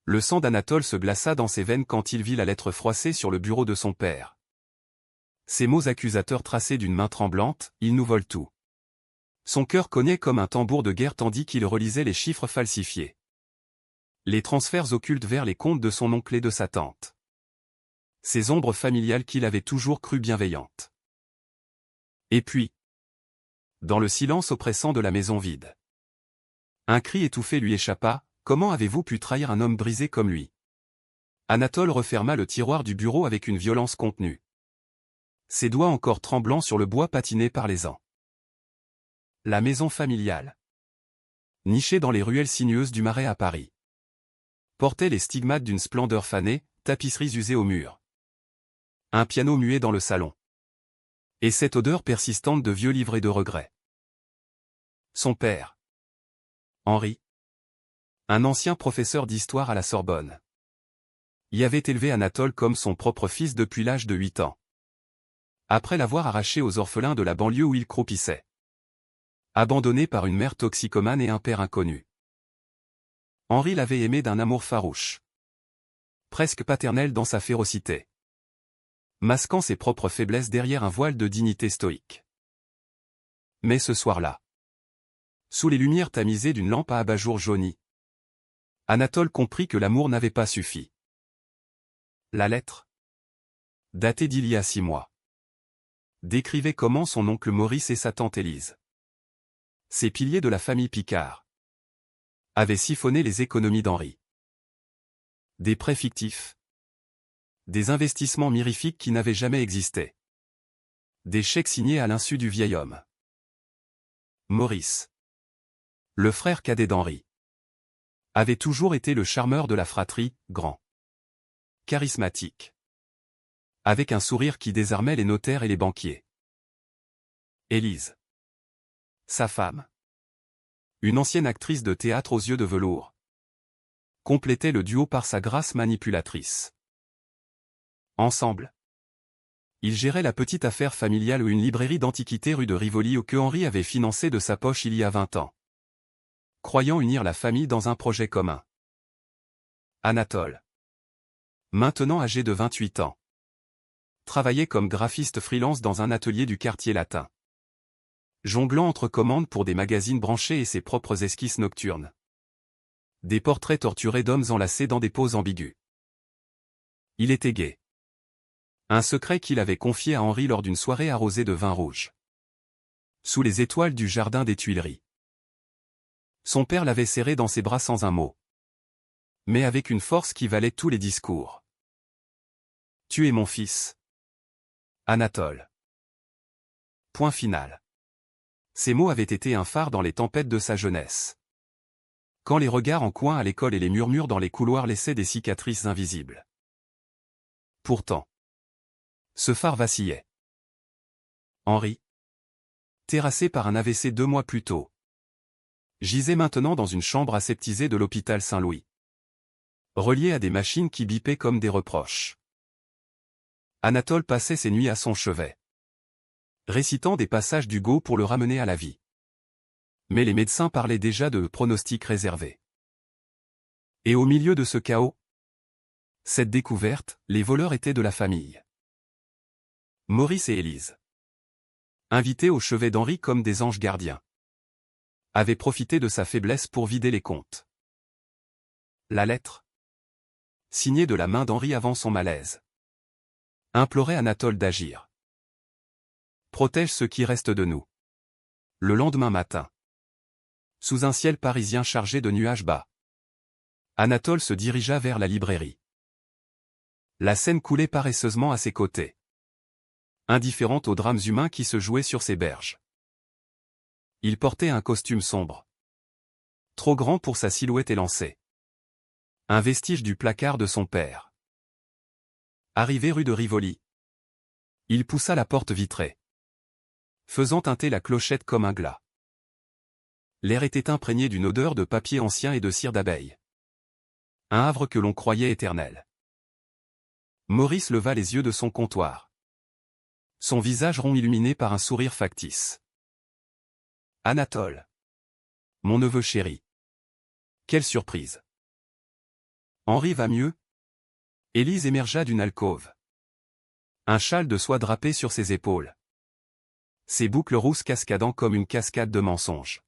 Le sang d'Anatole se glaça dans ses veines quand il vit la lettre froissée sur le bureau de son père. Ces mots accusateurs tracés d'une main tremblante, ils nous volent tout. Son cœur cognait comme un tambour de guerre tandis qu'il relisait les chiffres falsifiés. Les transferts occultes vers les comptes de son oncle et de sa tante. Ces ombres familiales qu'il avait toujours crues bienveillantes. Et puis, dans le silence oppressant de la maison vide, un cri étouffé lui échappa. Comment avez-vous pu trahir un homme brisé comme lui? Anatole referma le tiroir du bureau avec une violence contenue. Ses doigts encore tremblants sur le bois patiné par les ans. La maison familiale, nichée dans les ruelles sinueuses du Marais à Paris, portait les stigmates d'une splendeur fanée, tapisseries usées au mur. Un piano muet dans le salon. Et cette odeur persistante de vieux livres et de regrets. Son père, Henri, un ancien professeur d'histoire à la Sorbonne, y avait élevé Anatole comme son propre fils depuis l'âge de 8 ans. Après l'avoir arraché aux orphelins de la banlieue où il croupissait. Abandonné par une mère toxicomane et un père inconnu. Henri l'avait aimé d'un amour farouche. Presque paternel dans sa férocité. Masquant ses propres faiblesses derrière un voile de dignité stoïque. Mais ce soir-là, sous les lumières tamisées d'une lampe à abat-jour jaunie, Anatole comprit que l'amour n'avait pas suffi. La lettre, datée d'il y a 6 mois, décrivait comment son oncle Maurice et sa tante Élise, ces piliers de la famille Picard, avaient siphonné les économies d'Henri. Des prêts fictifs, des investissements mirifiques qui n'avaient jamais existé, des chèques signés à l'insu du vieil homme. Maurice, le frère cadet d'Henri, avait toujours été le charmeur de la fratrie, grand, charismatique, avec un sourire qui désarmait les notaires et les banquiers. Élise, sa femme, une ancienne actrice de théâtre aux yeux de velours, complétait le duo par sa grâce manipulatrice. Ensemble, ils géraient la petite affaire familiale ou une librairie d'antiquités rue de Rivoli que Henri avait financée de sa poche il y a 20 ans. Croyant unir la famille dans un projet commun. Anatole, maintenant âgé de 28 ans, travaillait comme graphiste freelance dans un atelier du quartier latin. Jonglant entre commandes pour des magazines branchés et ses propres esquisses nocturnes. Des portraits torturés d'hommes enlacés dans des poses ambiguës. Il était gai. Un secret qu'il avait confié à Henri lors d'une soirée arrosée de vin rouge. Sous les étoiles du jardin des Tuileries. Son père l'avait serré dans ses bras sans un mot. Mais avec une force qui valait tous les discours. Tu es mon fils, Anatole. Point final. Ces mots avaient été un phare dans les tempêtes de sa jeunesse. Quand les regards en coin à l'école et les murmures dans les couloirs laissaient des cicatrices invisibles. Pourtant, ce phare vacillait. Henri, terrassé par un AVC 2 mois plus tôt, gisait maintenant dans une chambre aseptisée de l'hôpital Saint-Louis. Relié à des machines qui bipaient comme des reproches. Anatole passait ses nuits à son chevet, récitant des passages d'Hugo pour le ramener à la vie. Mais les médecins parlaient déjà de pronostics réservés. Et au milieu de ce chaos, cette découverte, les voleurs étaient de la famille. Maurice et Élise, invités au chevet d'Henri comme des anges gardiens, avaient profité de sa faiblesse pour vider les comptes. La lettre, signée de la main d'Henri avant son malaise, implorait Anatole d'agir. Protège ce qui reste de nous. Le lendemain matin, sous un ciel parisien chargé de nuages bas, Anatole se dirigea vers la librairie. La Seine coulait paresseusement à ses côtés, indifférente aux drames humains qui se jouaient sur ses berges. Il portait un costume sombre, trop grand pour sa silhouette élancée. Un vestige du placard de son père. Arrivé rue de Rivoli, il poussa la porte vitrée, faisant tinter la clochette comme un glas. L'air était imprégné d'une odeur de papier ancien et de cire d'abeille. Un havre que l'on croyait éternel. Maurice leva les yeux de son comptoir. Son visage rond illuminé par un sourire factice. Anatole. Mon neveu chéri. Quelle surprise. Henri va mieux? Élise émergea d'une alcôve. Un châle de soie drapé sur ses épaules. Ses boucles rousses cascadant comme une cascade de mensonges.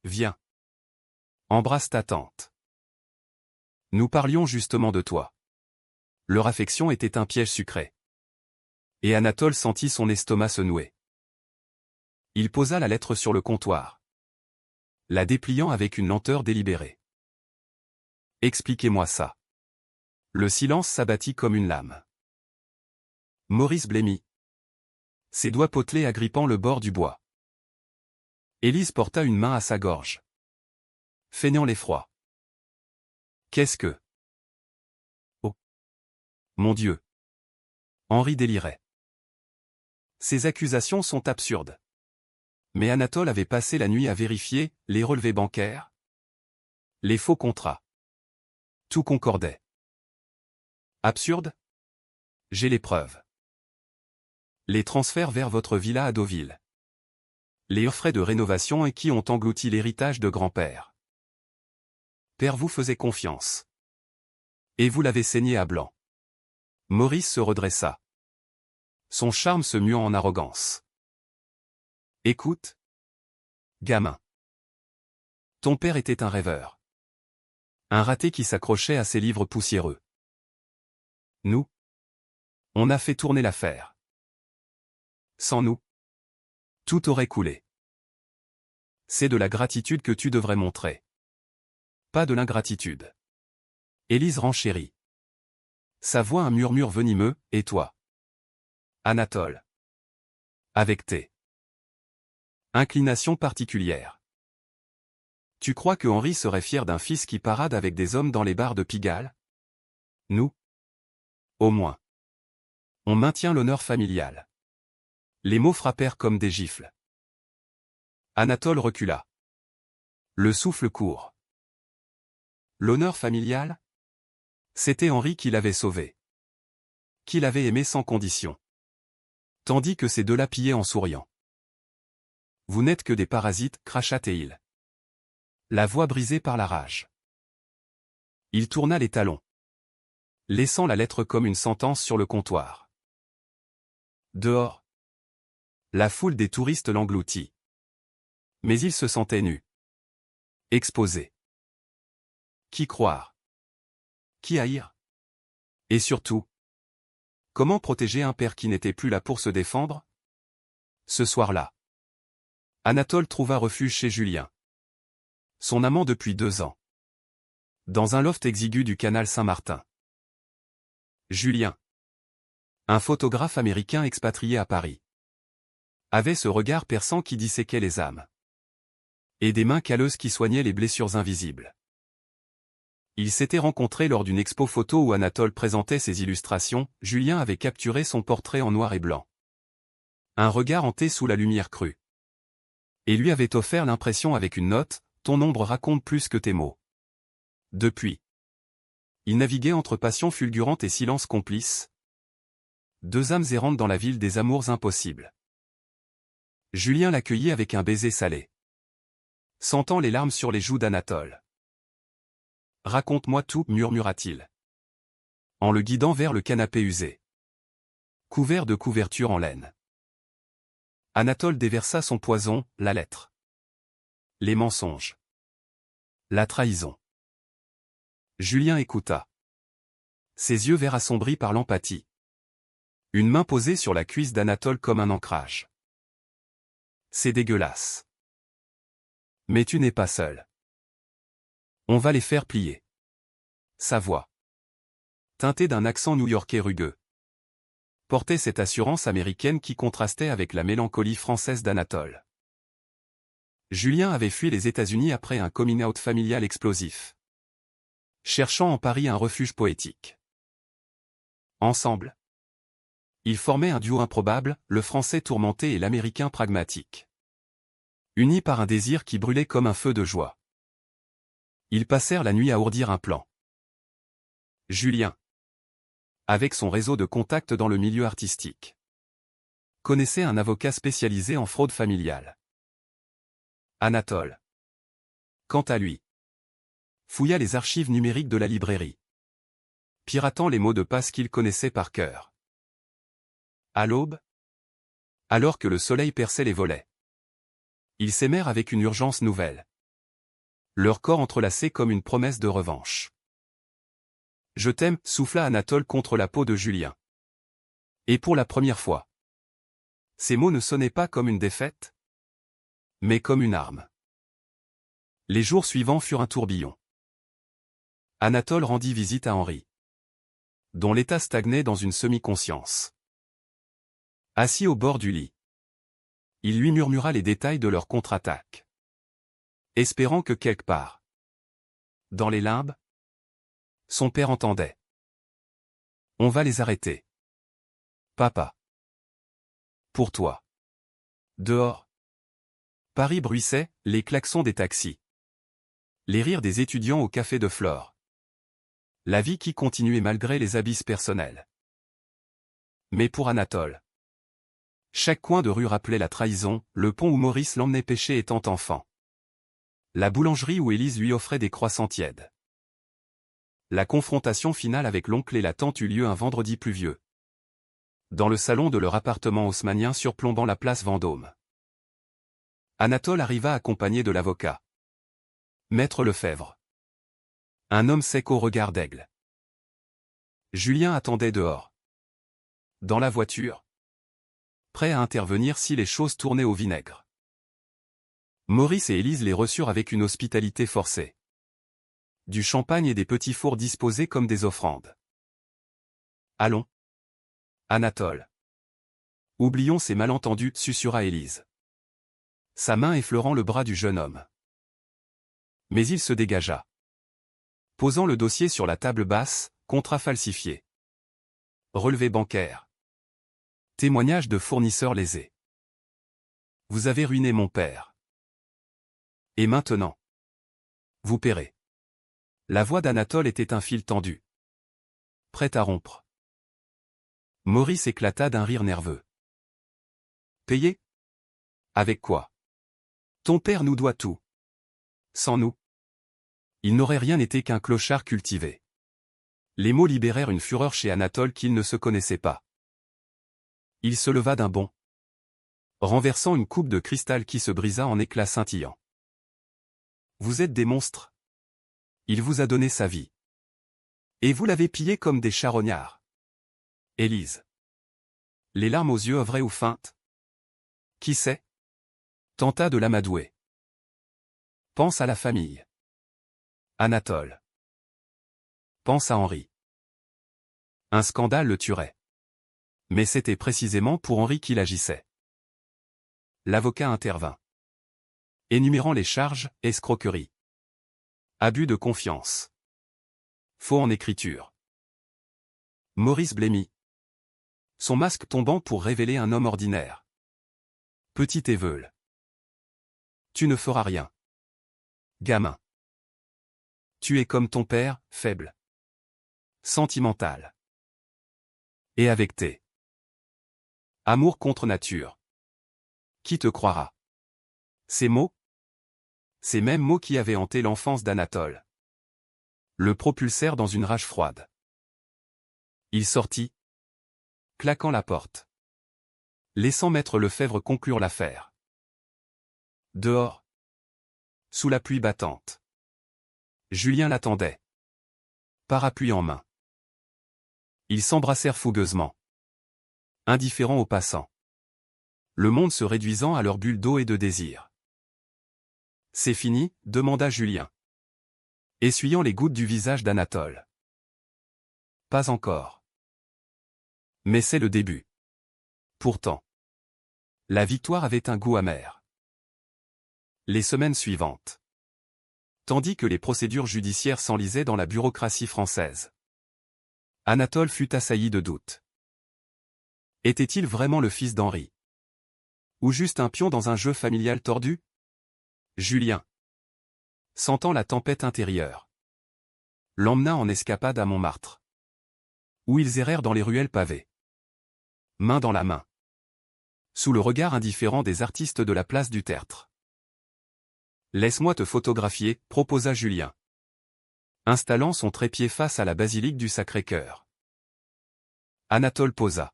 Viens. Embrasse ta tante. Nous parlions justement de toi. Leur affection était un piège sucré. Et Anatole sentit son estomac se nouer. Il posa la lettre sur le comptoir, la dépliant avec une lenteur délibérée. Expliquez-moi ça. Le silence s'abattit comme une lame. Maurice blêmit. Ses doigts potelés agrippant le bord du bois. Élise porta une main à sa gorge. Feignant l'effroi. Qu'est-ce que... Oh. Mon Dieu. Henri délirait. Ces accusations sont absurdes. Mais Anatole avait passé la nuit à vérifier les relevés bancaires, les faux contrats. Tout concordait. Absurde? J'ai les preuves. Les transferts vers votre villa à Deauville. Les frais de rénovation et qui ont englouti l'héritage de grand-père. Père vous faisait confiance. Et vous l'avez saigné à blanc. Maurice se redressa. Son charme se muant en arrogance. Écoute. Gamin. Ton père était un rêveur. Un raté qui s'accrochait à ses livres poussiéreux. Nous. On a fait tourner l'affaire. Sans nous. Tout aurait coulé. C'est de la gratitude que tu devrais montrer. Pas de l'ingratitude. Élise renchérit. Sa voix un murmure venimeux, et toi? Anatole. Avec tes inclinations particulières. Tu crois que Henri serait fier d'un fils qui parade avec des hommes dans les bars de Pigalle? Nous? Au moins. On maintient l'honneur familial. Les mots frappèrent comme des gifles. Anatole recula. Le souffle court. L'honneur familial? C'était Henri qui l'avait sauvé. Qui l'avait aimé sans condition. Tandis que ces deux-là pillaient en souriant. Vous n'êtes que des parasites, cracha-t-il. La voix brisée par la rage. Il tourna les talons, laissant la lettre comme une sentence sur le comptoir. Dehors. La foule des touristes l'engloutit. Mais il se sentait nu. Exposé. Qui croire? Qui haïr? Et surtout, comment protéger un père qui n'était plus là pour se défendre? Ce soir-là, Anatole trouva refuge chez Julien. Son amant depuis 2 ans. Dans un loft exigu du canal Saint-Martin. Julien, un photographe américain expatrié à Paris, avait ce regard perçant qui disséquait les âmes. Et des mains calleuses qui soignaient les blessures invisibles. Ils s'étaient rencontrés lors d'une expo photo où Anatole présentait ses illustrations. Julien avait capturé son portrait en noir et blanc. Un regard hanté sous la lumière crue. Et lui avait offert l'impression avec une note, ton ombre raconte plus que tes mots. Depuis. Il naviguait entre passion fulgurante et silence complice. 2 âmes errantes dans la ville des amours impossibles. Julien l'accueillit avec un baiser salé. Sentant les larmes sur les joues d'Anatole. Raconte-moi tout, murmura-t-il. En le guidant vers le canapé usé. Couvert de couvertures en laine. Anatole déversa son poison, la lettre. Les mensonges. La trahison. Julien écouta. Ses yeux verts assombris par l'empathie. Une main posée sur la cuisse d'Anatole comme un ancrage. C'est dégueulasse. Mais tu n'es pas seul. On va les faire plier. Sa voix, teintée d'un accent new-yorkais rugueux, portait cette assurance américaine qui contrastait avec la mélancolie française d'Anatole. Julien avait fui les États-Unis après un coming-out familial explosif. Cherchant en Paris un refuge poétique. Ensemble, ils formaient un duo improbable, le français tourmenté et l'américain pragmatique. Unis par un désir qui brûlait comme un feu de joie. Ils passèrent la nuit à ourdir un plan. Julien, avec son réseau de contacts dans le milieu artistique, connaissait un avocat spécialisé en fraude familiale. Anatole, quant à lui, Fouilla les archives numériques de la librairie, piratant les mots de passe qu'il connaissait par cœur. À l'aube, alors que le soleil perçait les volets, ils s'aimèrent avec une urgence nouvelle. Leurs corps entrelacés comme une promesse de revanche. « Je t'aime » souffla Anatole contre la peau de Julien. Et pour la première fois, ces mots ne sonnaient pas comme une défaite, mais comme une arme. Les jours suivants furent un tourbillon. Anatole rendit visite à Henri, dont l'état stagnait dans une semi-conscience. Assis au bord du lit, il lui murmura les détails de leur contre-attaque, espérant que quelque part, dans les limbes, son père entendait. « On va les arrêter. Papa. Pour toi. » Dehors, Paris bruissait, les klaxons des taxis, les rires des étudiants au café de Flore. La vie qui continuait malgré les abysses personnels. Mais pour Anatole, chaque coin de rue rappelait la trahison, le pont où Maurice l'emmenait pêcher étant enfant. La boulangerie où Élise lui offrait des croissants tièdes. La confrontation finale avec l'oncle et la tante eut lieu un vendredi pluvieux, dans le salon de leur appartement haussmannien surplombant la place Vendôme. Anatole arriva accompagné de l'avocat, Maître Lefebvre. Un homme sec au regard d'aigle. Julien attendait dehors, dans la voiture, prêt à intervenir si les choses tournaient au vinaigre. Maurice et Élise les reçurent avec une hospitalité forcée. Du champagne et des petits fours disposés comme des offrandes. « Allons, Anatole. Oublions ces malentendus, susurra Élise, sa main effleurant le bras du jeune homme. Mais il se dégagea, posant le dossier sur la table basse, contrat falsifié. Relevé bancaire. Témoignage de fournisseurs lésés. Vous avez ruiné mon père. Et maintenant, vous paierez. La voix d'Anatole était un fil tendu, prêt à rompre. Maurice éclata d'un rire nerveux. Payer? Avec quoi? Ton père nous doit tout. Sans nous, il n'aurait rien été qu'un clochard cultivé. Les mots libérèrent une fureur chez Anatole qu'il ne se connaissait pas. Il se leva d'un bond, renversant une coupe de cristal qui se brisa en éclats scintillants. Vous êtes des monstres. Il vous a donné sa vie. Et vous l'avez pillé comme des charognards. Élise. Les larmes aux yeux vraies ou feintes. Qui sait? Tenta de l'amadouer. Pense à la famille. Anatole. Pense à Henri. Un scandale le tuerait. Mais c'était précisément pour Henri qu'il agissait. L'avocat intervint, énumérant les charges, escroquerie, abus de confiance, faux en écriture. Maurice blêmit, son masque tombant pour révéler un homme ordinaire. Petit éveule. Tu ne feras rien. Gamin. Tu es comme ton père, faible. Sentimental. Et avec tes amour contre nature. Qui te croira? Ces mots? Ces mêmes mots qui avaient hanté l'enfance d'Anatole le propulsèrent dans une rage froide. Il sortit, claquant la porte, laissant Maître Lefebvre conclure l'affaire. Dehors, sous la pluie battante, Julien l'attendait, parapluie en main. Ils s'embrassèrent fougueusement, indifférents aux passants, le monde se réduisant à leur bulle d'eau et de désir. C'est fini, demanda Julien, essuyant les gouttes du visage d'Anatole. Pas encore. Mais c'est le début. Pourtant, la victoire avait un goût amer. Les semaines suivantes, tandis que les procédures judiciaires s'enlisaient dans la bureaucratie française, Anatole fut assailli de doutes. Était-il vraiment le fils d'Henri? Ou juste un pion dans un jeu familial tordu? Julien, sentant la tempête intérieure, l'emmena en escapade à Montmartre, où ils errèrent dans les ruelles pavées, main dans la main, sous le regard indifférent des artistes de la place du Tertre. « Laisse-moi te photographier » proposa Julien. installant son trépied face à la basilique du Sacré-Cœur. Anatole posa.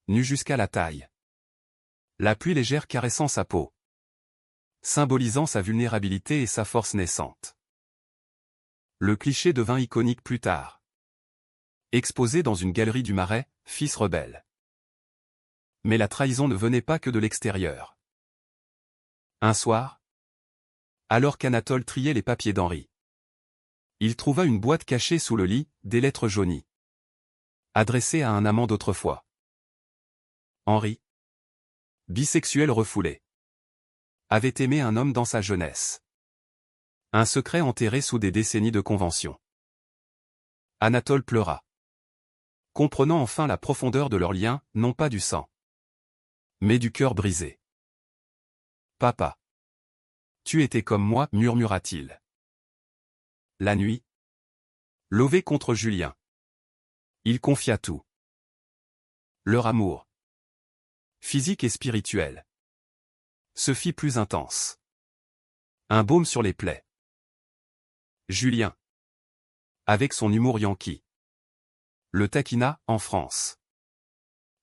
Nu jusqu'à la taille. La pluie légère caressant sa peau, symbolisant sa vulnérabilité et sa force naissante. Le cliché devint iconique plus tard. Exposé dans une galerie du Marais, fils rebelle. Mais la trahison ne venait pas que de l'extérieur. Un soir, alors qu'Anatole triait les papiers d'Henri, il trouva une boîte cachée sous le lit, des lettres jaunies, adressées à un amant d'autrefois. Henri, bisexuel refoulé, avait aimé un homme dans sa jeunesse. Un secret enterré sous des décennies de conventions. Anatole pleura, comprenant enfin la profondeur de leur lien, non pas du sang, mais du cœur brisé. « Papa. Tu étais comme moi, murmura-t-il. La nuit, lové contre Julien, il confia tout. Leur amour, physique et spirituel, se fit plus intense. Un baume sur les plaies. Julien, avec son humour yankee, le taquina, en France.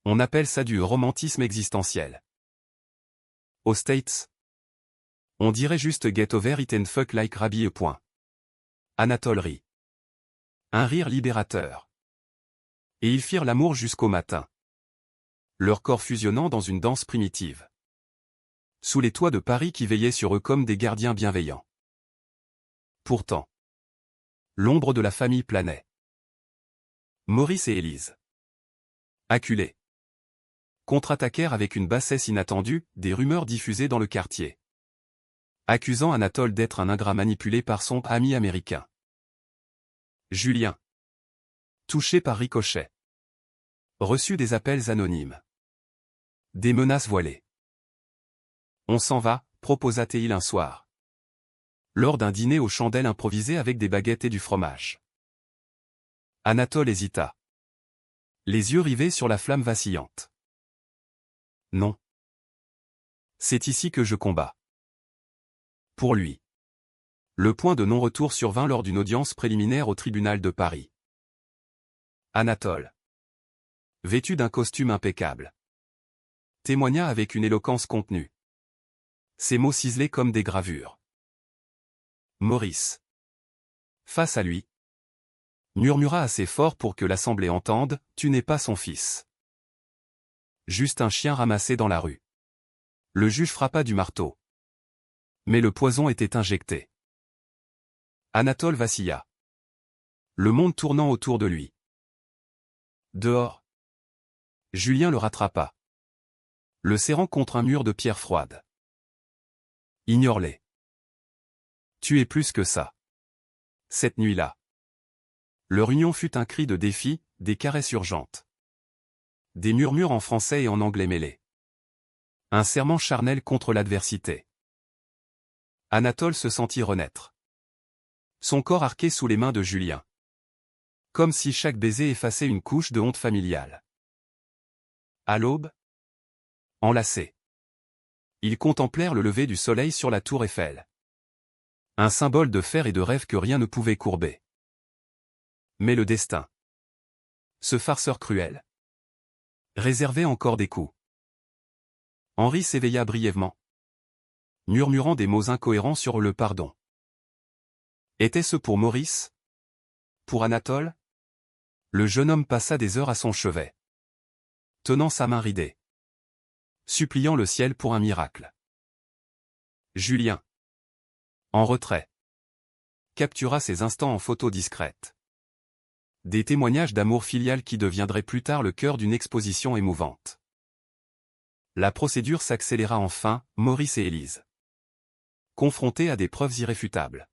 On appelle ça du romantisme existentiel. Aux States, on dirait juste get over it and fuck like Rabbi. Anatole rit. Un rire libérateur. Et ils firent l'amour jusqu'au matin. Leurs corps fusionnant dans une danse primitive. Sous les toits de Paris qui veillaient sur eux comme des gardiens bienveillants. Pourtant, l'ombre de la famille planait. Maurice et Élise, acculés, contre-attaquèrent avec une bassesse inattendue, des rumeurs diffusées dans le quartier, accusant Anatole d'être un ingrat manipulé par son ami américain. Julien, touché par ricochet, reçut des appels anonymes, des menaces voilées. On s'en va, proposa-t-il un soir, lors d'un dîner aux chandelles improvisé avec des baguettes et du fromage. Anatole hésita, les yeux rivés sur la flamme vacillante. Non. C'est ici que je combats. Pour lui. Le point de non-retour survint lors d'une audience préliminaire au tribunal de Paris. Anatole, vêtu d'un costume impeccable, témoigna avec une éloquence contenue. Ses mots ciselés comme des gravures. Maurice, face à lui, murmura assez fort pour que l'assemblée entende, « Tu n'es pas son fils. » Juste un chien ramassé dans la rue. Le juge frappa du marteau. Mais le poison était injecté. Anatole vacilla, le monde tournant autour de lui. Dehors, Julien le rattrapa, le serrant contre un mur de pierre froide. Ignore-les. Tu es plus que ça. Cette nuit-là, leur union fut un cri de défi, des caresses urgentes. Des murmures en français et en anglais mêlés. Un serment charnel contre l'adversité. Anatole se sentit renaître. Son corps arqué sous les mains de Julien. Comme si chaque baiser effaçait une couche de honte familiale. À l'aube, enlacés, ils contemplèrent le lever du soleil sur la tour Eiffel. Un symbole de fer et de rêve que rien ne pouvait courber. Mais le destin, ce farceur cruel, réservait encore des coups. Henri s'éveilla brièvement, murmurant des mots incohérents sur le pardon. Était-ce pour Maurice? Pour Anatole? Le jeune homme passa des heures à son chevet, tenant sa main ridée, suppliant le ciel pour un miracle. Julien, en retrait, captura ces instants en photo discrète. Des témoignages d'amour filial qui deviendraient plus tard le cœur d'une exposition émouvante. La procédure s'accéléra enfin, Maurice et Élise, confrontés à des preuves irréfutables,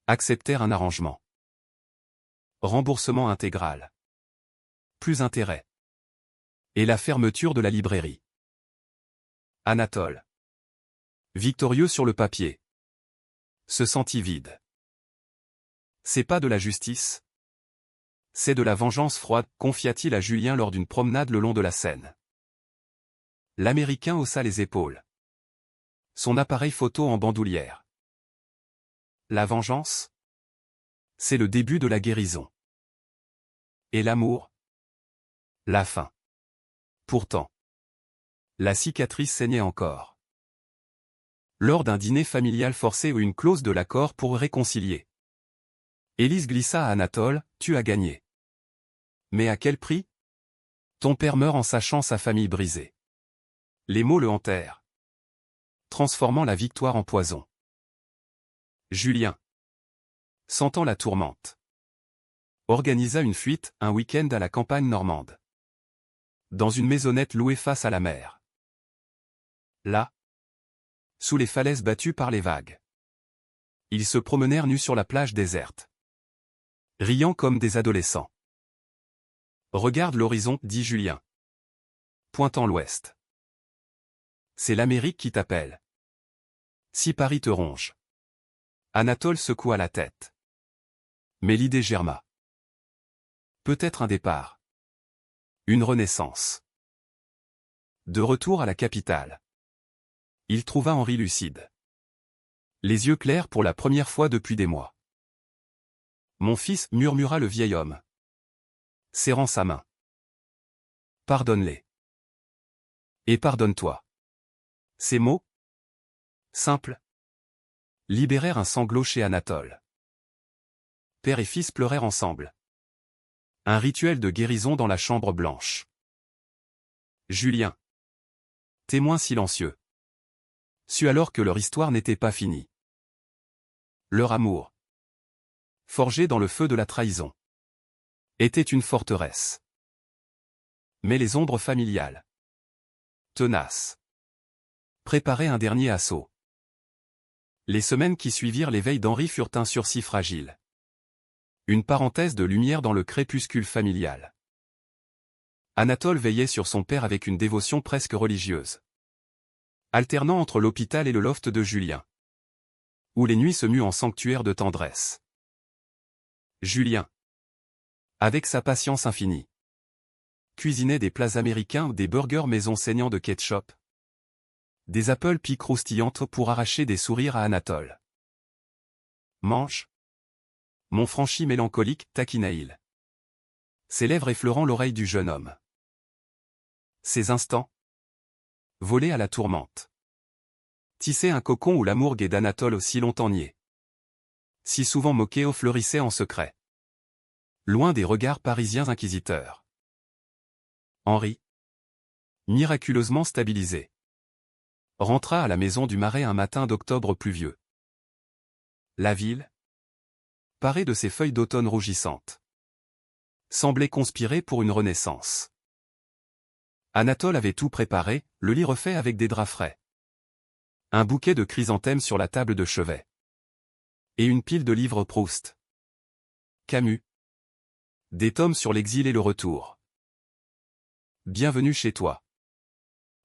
acceptèrent un arrangement. Remboursement intégral. Plus intérêt. Et la fermeture de la librairie. Anatole, victorieux sur le papier, se sentit vide. C'est pas de la justice? C'est de la vengeance froide, confia-t-il à Julien lors d'une promenade le long de la Seine. L'Américain haussa les épaules. Son appareil photo en bandoulière. La vengeance? C'est le début de la guérison. Et l'amour? La fin. Pourtant, la cicatrice saignait encore. Lors d'un dîner familial forcé ou une clause de l'accord pour réconcilier, Élise glissa à Anatole, « Tu as gagné. Mais à quel prix? Ton père meurt en sachant sa famille brisée. » Les mots le hantèrent, transformant la victoire en poison. Julien, sentant la tourmente, organisa une fuite, un week-end à la campagne normande, dans une maisonnette louée face à la mer. Là, sous les falaises battues par les vagues, ils se promenèrent nus sur la plage déserte, riant comme des adolescents. « Regarde l'horizon, » dit Julien, pointant l'ouest. « C'est l'Amérique qui t'appelle. Si Paris te ronge. » Anatole secoua la tête. Mais l'idée germa. Peut-être un départ. Une renaissance. De retour à la capitale, il trouva Henri lucide, les yeux clairs pour la première fois depuis des mois. « Mon fils, » murmura le vieil homme, serrant sa main. « Pardonne-les. Et pardonne-toi. » Ces mots, simples, libérèrent un sanglot chez Anatole. Père et fils pleurèrent ensemble. Un rituel de guérison dans la chambre blanche. Julien, témoin silencieux, sut alors que leur histoire n'était pas finie. Leur amour, forgé dans le feu de la trahison, était une forteresse. Mais les ombres familiales, tenaces, préparaient un dernier assaut. Les semaines qui suivirent l'éveil d'Henri furent un sursis fragile. Une parenthèse de lumière dans le crépuscule familial. Anatole veillait sur son père avec une dévotion presque religieuse, alternant entre l'hôpital et le loft de Julien, où les nuits se muent en sanctuaire de tendresse. Julien, avec sa patience infinie, cuisinait des plats américains ou des burgers maison saignants de ketchup, des apple pie croustillantes pour arracher des sourires à Anatole. « Mange, mon franchi mélancolique, » taquina-t-il, ses lèvres effleurant l'oreille du jeune homme. Ces instants, volés à la tourmente, tissaient un cocon où l'amour gai d'Anatole aussi longtemps nié, si souvent moqué, fleurissait en secret, loin des regards parisiens inquisiteurs. Henri, miraculeusement stabilisé, rentra à la maison du Marais un matin d'octobre pluvieux. La ville, parée de ses feuilles d'automne rougissantes, semblait conspirer pour une renaissance. Anatole avait tout préparé, le lit refait avec des draps frais, un bouquet de chrysanthèmes sur la table de chevet, et une pile de livres Proust, Camus, des tomes sur l'exil et le retour. « Bienvenue chez toi.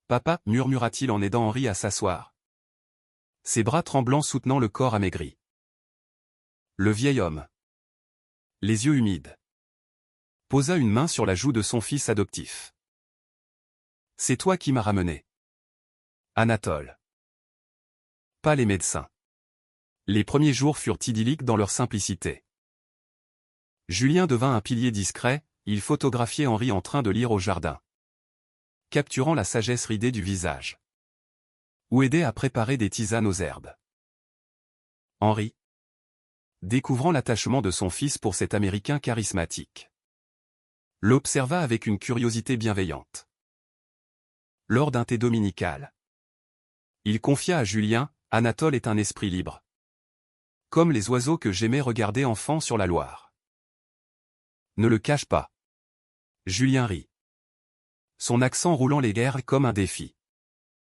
Papa, » murmura-t-il en aidant Henri à s'asseoir, ses bras tremblants soutenant le corps amaigri. Le vieil homme, les yeux humides, posa une main sur la joue de son fils adoptif. « C'est toi qui m'as ramené, Anatole. » Pas les médecins. Les premiers jours furent idylliques dans leur simplicité. Julien devint un pilier discret, il photographiait Henri en train de lire au jardin, capturant la sagesse ridée du visage, ou aidait à préparer des tisanes aux herbes. Henri, découvrant l'attachement de son fils pour cet Américain charismatique, l'observa avec une curiosité bienveillante. Lors d'un thé dominical, il confia à Julien, « Anatole est un esprit libre, comme les oiseaux que j'aimais regarder enfant sur la Loire. » Ne le cache pas. Julien rit, son accent roulant les guerres comme un défi.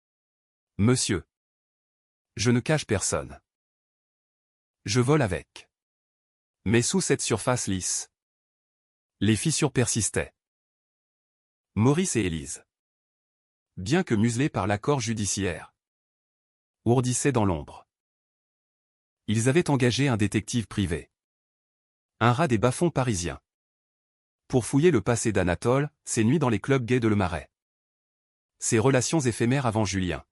« Monsieur, je ne cache personne. Je vole avec. » Mais sous cette surface lisse, les fissures persistaient. Maurice et Élise, bien que muselés par l'accord judiciaire, ourdissaient dans l'ombre. Ils avaient engagé un détective privé, un rat des bas-fonds parisiens, pour fouiller le passé d'Anatole, ses nuits dans les clubs gays de Le Marais, ses relations éphémères avant Julien.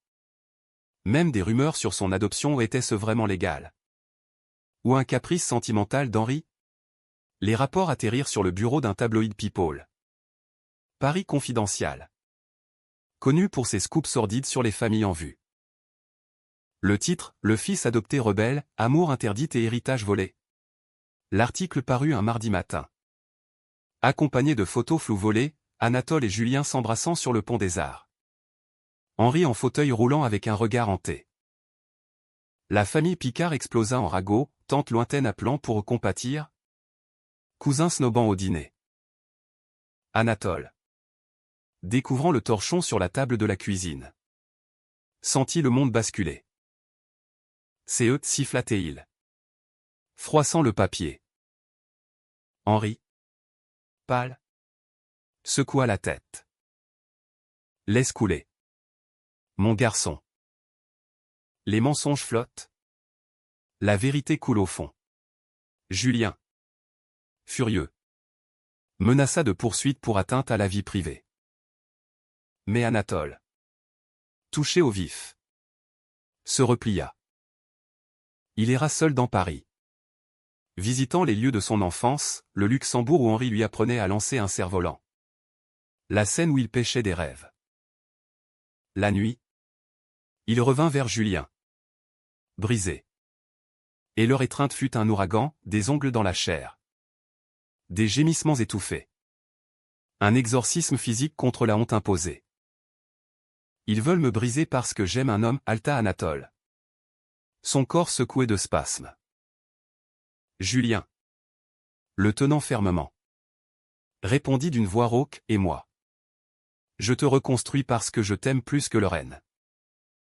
Même des rumeurs sur son adoption, était-ce vraiment légal? Ou un caprice sentimental d'Henri? Les rapports atterrirent sur le bureau d'un tabloïd People. Paris Confidential. Connu pour ses scoops sordides sur les familles en vue. Le titre, le fils adopté rebelle, amour interdit et héritage volé. L'article parut un mardi matin. Accompagné de photos floues volées, Anatole et Julien s'embrassant sur le pont des Arts. Henri en fauteuil roulant avec un regard hanté. La famille Picard explosa en ragot, tante lointaine appelant pour compatir. Cousin snobant au dîner. Anatole. Découvrant le torchon sur la table de la cuisine. Sentit le monde basculer. C'est eux, siffla-t-il. Froissant le papier. Henri. Pâle. Secoua la tête. Laisse couler. Mon garçon. Les mensonges flottent. La vérité coule au fond. Julien. Furieux. Menaça de poursuite pour atteinte à la vie privée. Mais Anatole. Touché au vif. Se replia. Il ira seul dans Paris. Visitant les lieux de son enfance, le Luxembourg où Henri lui apprenait à lancer un cerf-volant. La scène où il pêchait des rêves. La nuit. Il revint vers Julien. Brisé. Et leur étreinte fut un ouragan, des ongles dans la chair. Des gémissements étouffés. Un exorcisme physique contre la honte imposée. Ils veulent me briser parce que j'aime un homme, halta Anatole. Son corps secoué de spasmes. Julien. Le tenant fermement. Répondit d'une voix rauque, et moi. Je te reconstruis parce que je t'aime plus que le renne.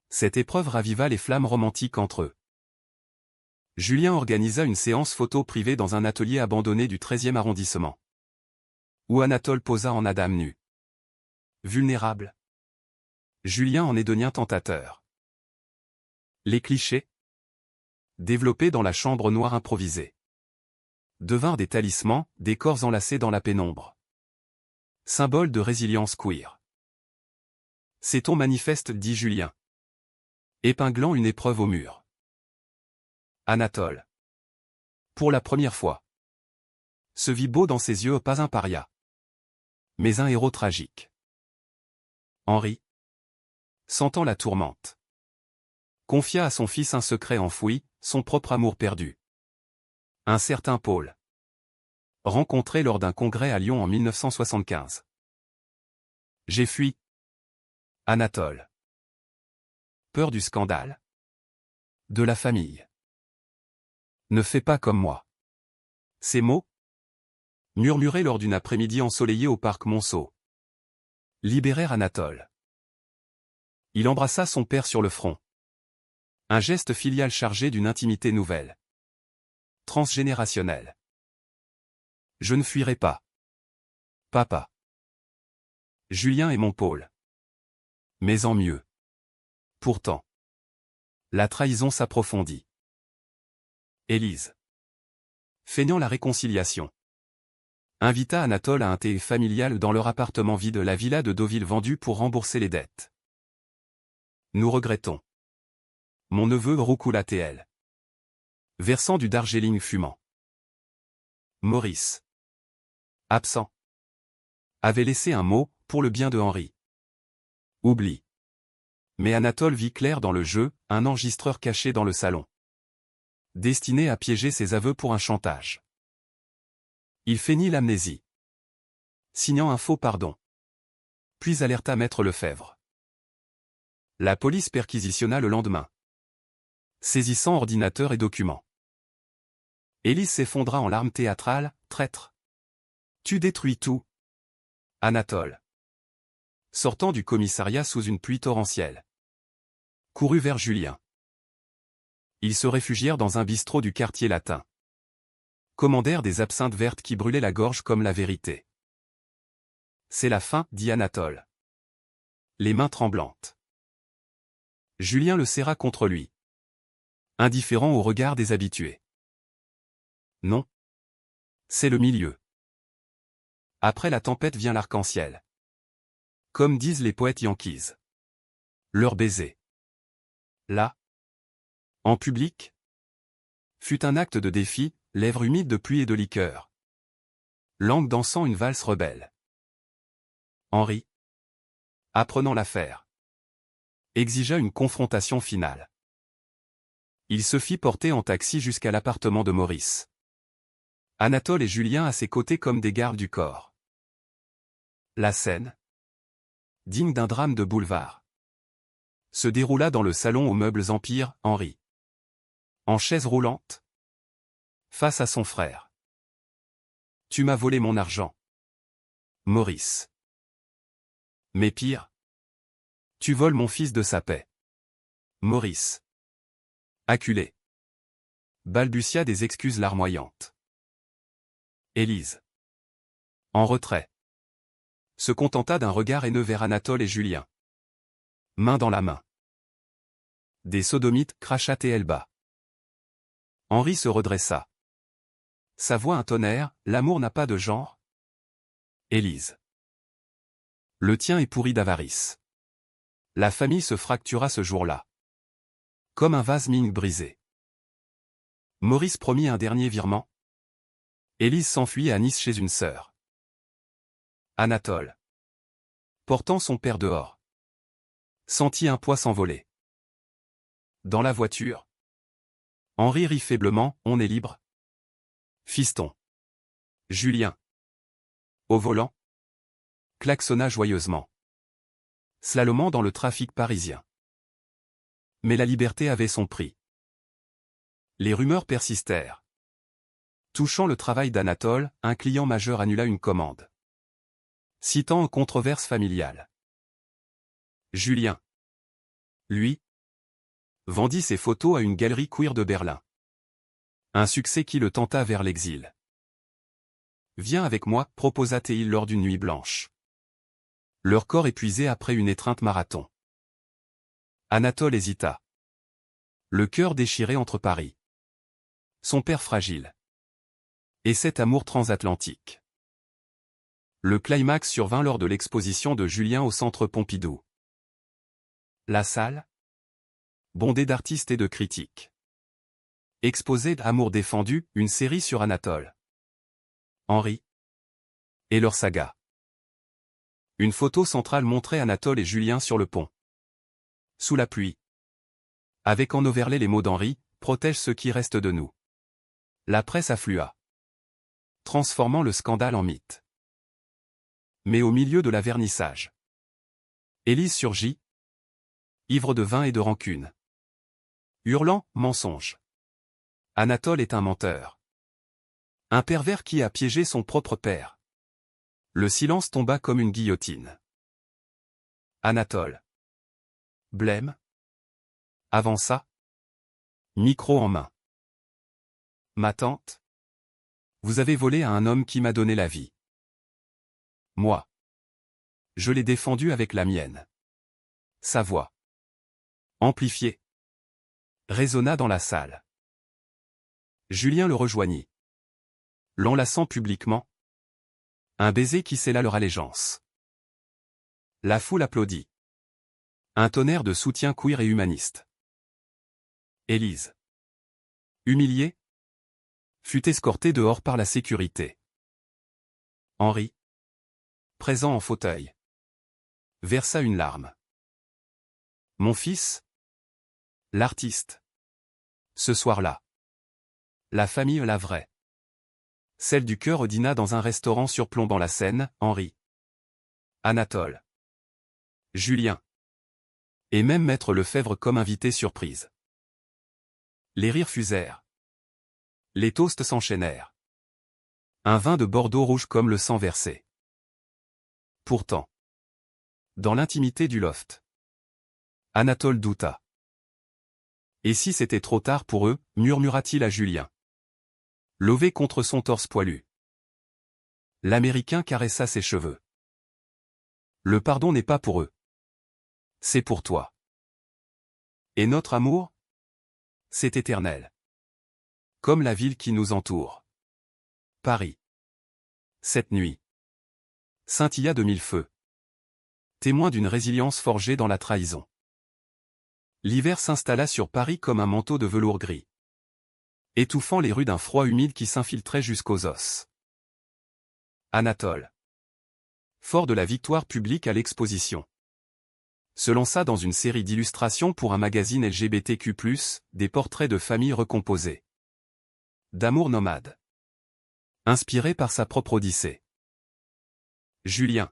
Cette épreuve raviva les flammes romantiques entre eux. Julien organisa une séance photo privée dans un atelier abandonné du 13e arrondissement. Où Anatole posa en Adam nu. Vulnérable. Julien en hédonien tentateur. Les clichés, développés dans la chambre noire improvisée, devinrent des talismans, des corps enlacés dans la pénombre. Symbole de résilience queer. C'est ton manifeste, dit Julien. Épinglant une épreuve au mur. Anatole. Pour la première fois. Se vit beau dans ses yeux, pas un paria. Mais un héros tragique. Henri. Sentant la tourmente. Confia à son fils un secret enfoui, son propre amour perdu. Un certain Paul. Rencontré lors d'un congrès à Lyon en 1975. J'ai fui. Anatole. Peur du scandale. De la famille. Ne fais pas comme moi. Ces mots, murmurés lors d'une après-midi ensoleillée au parc Monceau, libérèrent Anatole. Il embrassa son père sur le front. Un geste filial chargé d'une intimité nouvelle. Transgénérationnelle. Je ne fuirai pas. Papa. Julien est mon Paul. Mais en mieux. Pourtant. La trahison s'approfondit. Élise. Feignant la réconciliation. Invita Anatole à un thé familial dans leur appartement vide, la villa de Deauville vendue pour rembourser les dettes. Nous regrettons. Mon neveu roucoula TL. Versant du Darjeeling fumant. Maurice. Absent. Avait laissé un mot, pour le bien de Henri. Oublie. Mais Anatole vit clair dans le jeu, un enregistreur caché dans le salon. Destiné à piéger ses aveux pour un chantage. Il feignit l'amnésie. Signant un faux pardon. Puis alerta Maître Lefebvre. La police perquisitionna le lendemain. Saisissant ordinateur et documents. Élise s'effondra en larmes théâtrales, traître. Tu détruis tout. Anatole. Sortant du commissariat sous une pluie torrentielle. Courut vers Julien. Ils se réfugièrent dans un bistrot du quartier latin. Commandèrent des absinthes vertes qui brûlaient la gorge comme la vérité. C'est la fin, dit Anatole. Les mains tremblantes. Julien le serra contre lui. Indifférent au regard des habitués. Non. C'est le milieu. Après la tempête vient l'arc-en-ciel. Comme disent les poètes yankees. Leur baiser. Là. En public. Fut un acte de défi, lèvres humides de pluie et de liqueur. langue dansant une valse rebelle. Henri, apprenant l'affaire, exigea une confrontation finale. Il se fit porter en taxi jusqu'à l'appartement de Maurice. Anatole et Julien à ses côtés comme des gardes du corps. La scène, digne d'un drame de boulevard, se déroula dans le salon aux meubles Empire, Henri. En chaise roulante, face à son frère. « Tu m'as volé mon argent. » Maurice. « Mais pire. Tu voles mon fils de sa paix. » Maurice. Acculé. Balbutia des excuses larmoyantes. Élise, en retrait, se contenta d'un regard haineux vers Anatole et Julien. Main dans la main. Des sodomites crachataient elle bas. Henri se redressa. Sa voix un tonnerre, l'amour n'a pas de genre. Élise. Le tien est pourri d'avarice. La famille se fractura ce jour-là. Comme un vase Ming brisé. Maurice promit un dernier virement. Élise s'enfuit à Nice chez une sœur. Anatole, portant son père dehors, sentit un poids s'envoler. Dans la voiture, Henri rit faiblement, on est libre. Fiston. Julien, au volant, klaxonna joyeusement, slalomant dans le trafic parisien. Mais la liberté avait son prix. Les rumeurs persistèrent. Touchant le travail d'Anatole, un client majeur annula une commande. Citant une controverse familiale. Julien, lui, vendit ses photos à une galerie queer de Berlin. Un succès qui le tenta vers l'exil. Viens avec moi, proposa-t-il lors d'une nuit blanche. Leur corps épuisé après une étreinte marathon. Anatole hésita. Le cœur déchiré entre Paris. Son père fragile. Et cet amour transatlantique. Le climax survint lors de l'exposition de Julien au Centre Pompidou. La salle, bondée d'artistes et de critiques. Exposé d'Amour défendu, une série sur Anatole, Henri et leur saga. Une photo centrale montrait Anatole et Julien sur le pont. Sous la pluie. Avec en overlay les mots d'Henri, protège ce qui reste de nous. La presse afflua, transformant le scandale en mythe. Mais au milieu de la vernissage, Élise surgit, ivre de vin et de rancune. Hurlant, mensonge. Anatole est un menteur. Un pervers qui a piégé son propre père. Le silence tomba comme une guillotine. Anatole. Blême. Avança. Micro en main. Ma tante. Vous avez volé à un homme qui m'a donné la vie. Moi. Je l'ai défendu avec la mienne. Sa voix, amplifiée, résonna dans la salle. Julien le rejoignit. L'enlaçant publiquement. Un baiser qui scella leur allégeance. La foule applaudit. Un tonnerre de soutien queer et humaniste. Élise, humiliée, fut escortée dehors par la sécurité. Henri, présent en fauteuil, versa une larme. Mon fils, l'artiste. Ce soir-là. La famille la vraie. Celle du cœur dîna dans un restaurant surplombant la Seine, Henri, Anatole, Julien. Et même Maître Lefebvre comme invité surprise. Les rires fusèrent. Les toasts s'enchaînèrent. Un vin de Bordeaux rouge comme le sang versé. Pourtant, dans l'intimité du loft, Anatole douta. Et si c'était trop tard pour eux, murmura-t-il à Julien. Lové contre son torse poilu. L'Américain caressa ses cheveux. Le pardon n'est pas pour eux. C'est pour toi. Et notre amour? C'est éternel. Comme la ville qui nous entoure. Paris. Cette nuit scintilla de mille feux. Témoin d'une résilience forgée dans la trahison. L'hiver s'installa sur Paris comme un manteau de velours gris, étouffant les rues d'un froid humide qui s'infiltrait jusqu'aux os. Anatole. Fort de la victoire publique à l'Exposition, se lança dans une série d'illustrations pour un magazine LGBTQ+, des portraits de familles recomposées. D'amour nomade. Inspiré par sa propre odyssée. Julien.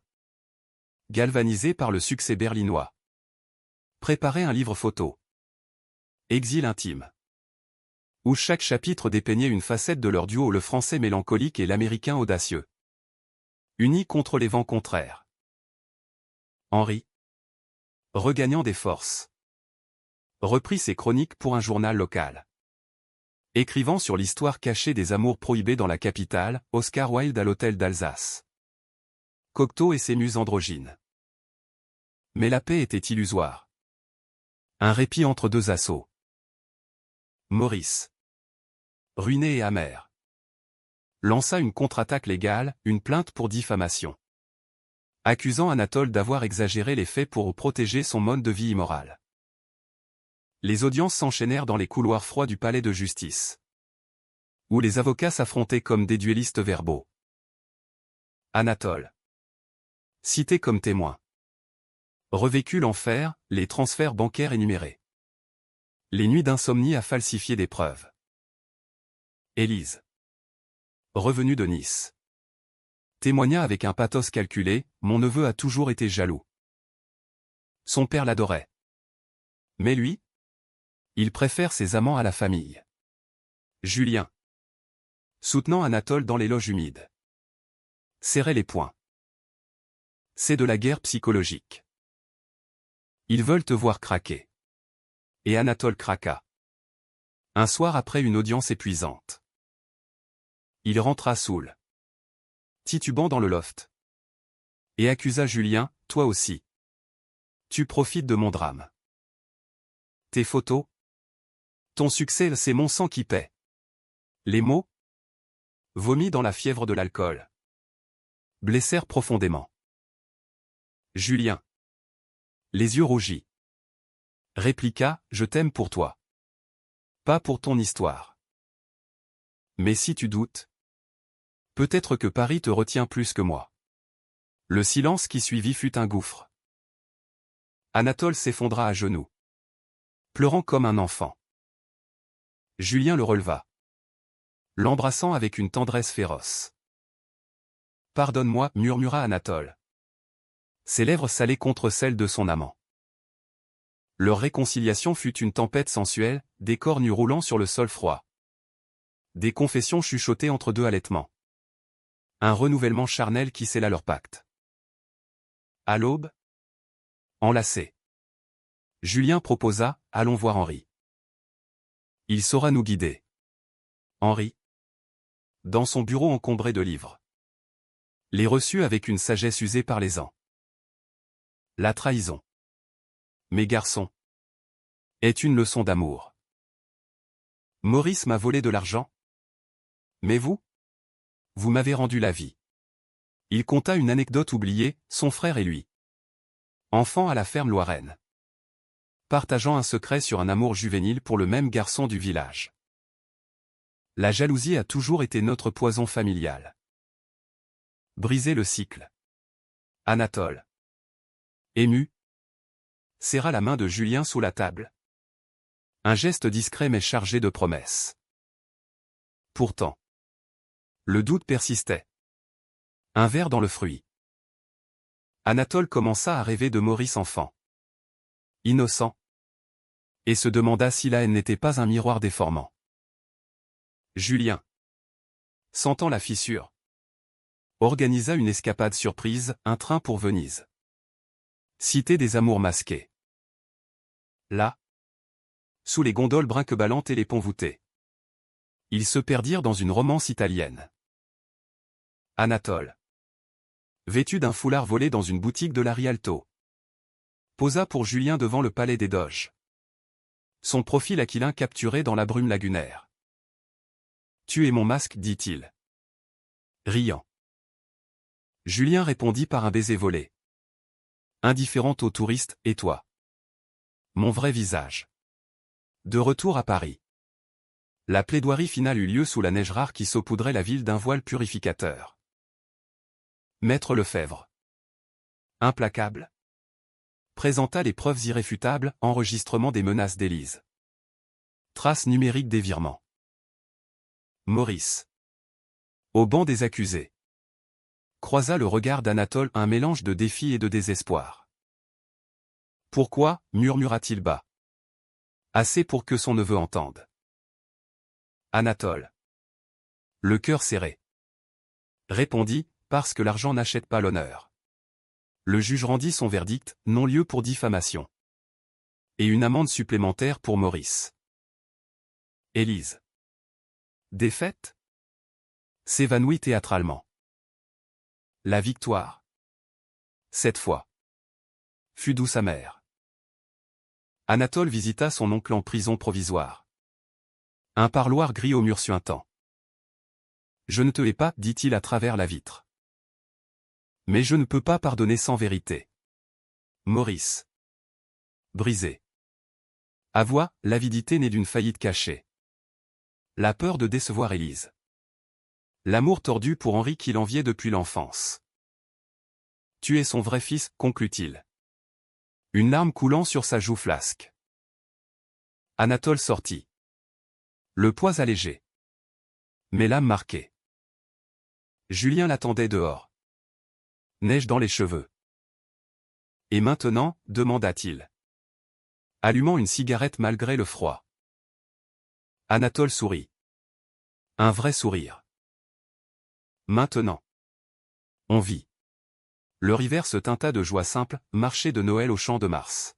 Galvanisé par le succès berlinois. Préparait un livre photo. Exil intime. Où chaque chapitre dépeignait une facette de leur duo, le français mélancolique et l'américain audacieux. Unis contre les vents contraires. Henri. Regagnant des forces. Reprit ses chroniques pour un journal local. Écrivant sur l'histoire cachée des amours prohibés dans la capitale, Oscar Wilde à l'hôtel d'Alsace. Cocteau et ses muses androgynes. Mais la paix était illusoire. Un répit entre deux assauts. Maurice. Ruiné et amer. Lança une contre-attaque légale, une plainte pour diffamation. Accusant Anatole d'avoir exagéré les faits pour protéger son mode de vie immoral. Les audiences s'enchaînèrent dans les couloirs froids du palais de justice, où les avocats s'affrontaient comme des duellistes verbaux. Anatole. Cité comme témoin. Revécu l'enfer, les transferts bancaires énumérés. Les nuits d'insomnie à falsifier des preuves. Élise. Revenue de Nice. Témoigna avec un pathos calculé, mon neveu a toujours été jaloux. Son père l'adorait. Mais lui? Il préfère ses amants à la famille. Julien. Soutenant Anatole dans les loges humides. Serrait les poings. C'est de la guerre psychologique. Ils veulent te voir craquer. Et Anatole craqua. Un soir après une audience épuisante. Il rentra saoul, titubant dans le loft. Et accusa Julien, toi aussi. Tu profites de mon drame. Tes photos? Ton succès, c'est mon sang qui paie. Les mots? Vomis dans la fièvre de l'alcool. Blessèrent profondément. Julien. Les yeux rougis. Répliqua, je t'aime pour toi. Pas pour ton histoire. Mais si tu doutes, peut-être que Paris te retient plus que moi. Le silence qui suivit fut un gouffre. Anatole s'effondra à genoux, pleurant comme un enfant. Julien le releva, l'embrassant avec une tendresse féroce. Pardonne-moi, murmura Anatole. Ses lèvres salées contre celles de son amant. Leur réconciliation fut une tempête sensuelle, des corps nus roulant sur le sol froid. Des confessions chuchotées entre deux halètements. Un renouvellement charnel qui scella leur pacte. À l'aube, enlacés, Julien proposa, allons voir Henri. Il saura nous guider. Henri. Dans son bureau encombré de livres. Les reçut avec une sagesse usée par les ans. La trahison. Mes garçons. Est une leçon d'amour. Maurice m'a volé de l'argent. Mais vous? Vous m'avez rendu la vie. Il conta une anecdote oubliée, son frère et lui. Enfant à la ferme Loiraine. Partageant un secret sur un amour juvénile pour le même garçon du village. La jalousie a toujours été notre poison familial. Briser le cycle. Anatole. Ému. Serra la main de Julien sous la table. Un geste discret mais chargé de promesses. Pourtant. Le doute persistait. Un verre dans le fruit. Anatole commença à rêver de Maurice enfant. Innocent. Et se demanda si la haine n'était pas un miroir déformant. Julien. Sentant la fissure. Organisa une escapade surprise, un train pour Venise. Cité des amours masqués. Là. Sous les gondoles brinque-ballantes et les ponts voûtés. Ils se perdirent dans une romance italienne. Anatole. Vêtu d'un foulard volé dans une boutique de la Rialto. Posa pour Julien devant le palais des Doges. Son profil aquilin capturé dans la brume lagunaire. Tu es mon masque, dit-il. Riant. Julien répondit par un baiser volé. Indifférente aux touristes, et toi? Mon vrai visage. De retour à Paris. La plaidoirie finale eut lieu sous la neige rare qui saupoudrait la ville d'un voile purificateur. Maître Lefebvre. Implacable. Présenta les preuves irréfutables, enregistrement des menaces d'Élise. Traces numériques des virements. Maurice. Au banc des accusés. Croisa le regard d'Anatole, un mélange de défi et de désespoir. Pourquoi, murmura-t-il bas. Assez pour que son neveu entende. Anatole. Le cœur serré. Répondit, parce que l'argent n'achète pas l'honneur. Le juge rendit son verdict, non-lieu pour diffamation. Et une amende supplémentaire pour Maurice. Élise. Défaite? S'évanouit théâtralement. La victoire. Cette fois. Fut douce amère. Anatole visita son oncle en prison provisoire. Un parloir gris au mur suintant. Je ne te hais pas, dit-il à travers la vitre. Mais je ne peux pas pardonner sans vérité. Maurice. Brisé. Avoua, l'avidité née d'une faillite cachée. La peur de décevoir Élise. L'amour tordu pour Henri qu'il enviait depuis l'enfance. Tu es son vrai fils, conclut-il. Une larme coulant sur sa joue flasque. Anatole sortit. Le poids allégé. Mais l'âme marquée. Julien l'attendait dehors. Neige dans les cheveux. Et maintenant, demanda-t-il. Allumant une cigarette malgré le froid. Anatole sourit. Un vrai sourire. Maintenant. On vit. Leur hiver se teinta de joie simple, marché de Noël au champ de Mars.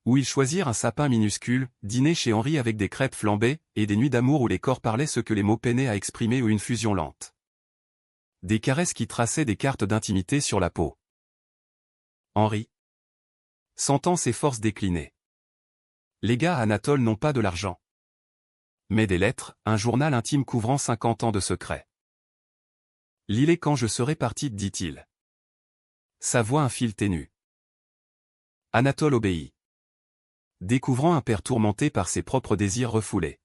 Où ils choisirent un sapin minuscule, dîner chez Henri avec des crêpes flambées, et des nuits d'amour où les corps parlaient ce que les mots peinaient à exprimer ou une fusion lente. Des caresses qui traçaient des cartes d'intimité sur la peau. Henri. Sentant ses forces décliner. Les gars Anatole n'ont pas de l'argent. Mais des lettres, un journal intime couvrant 50 ans de secrets. Lis-les quand je serai parti, dit-il. Sa voix un fil ténu. Anatole obéit. Découvrant un père tourmenté par ses propres désirs refoulés.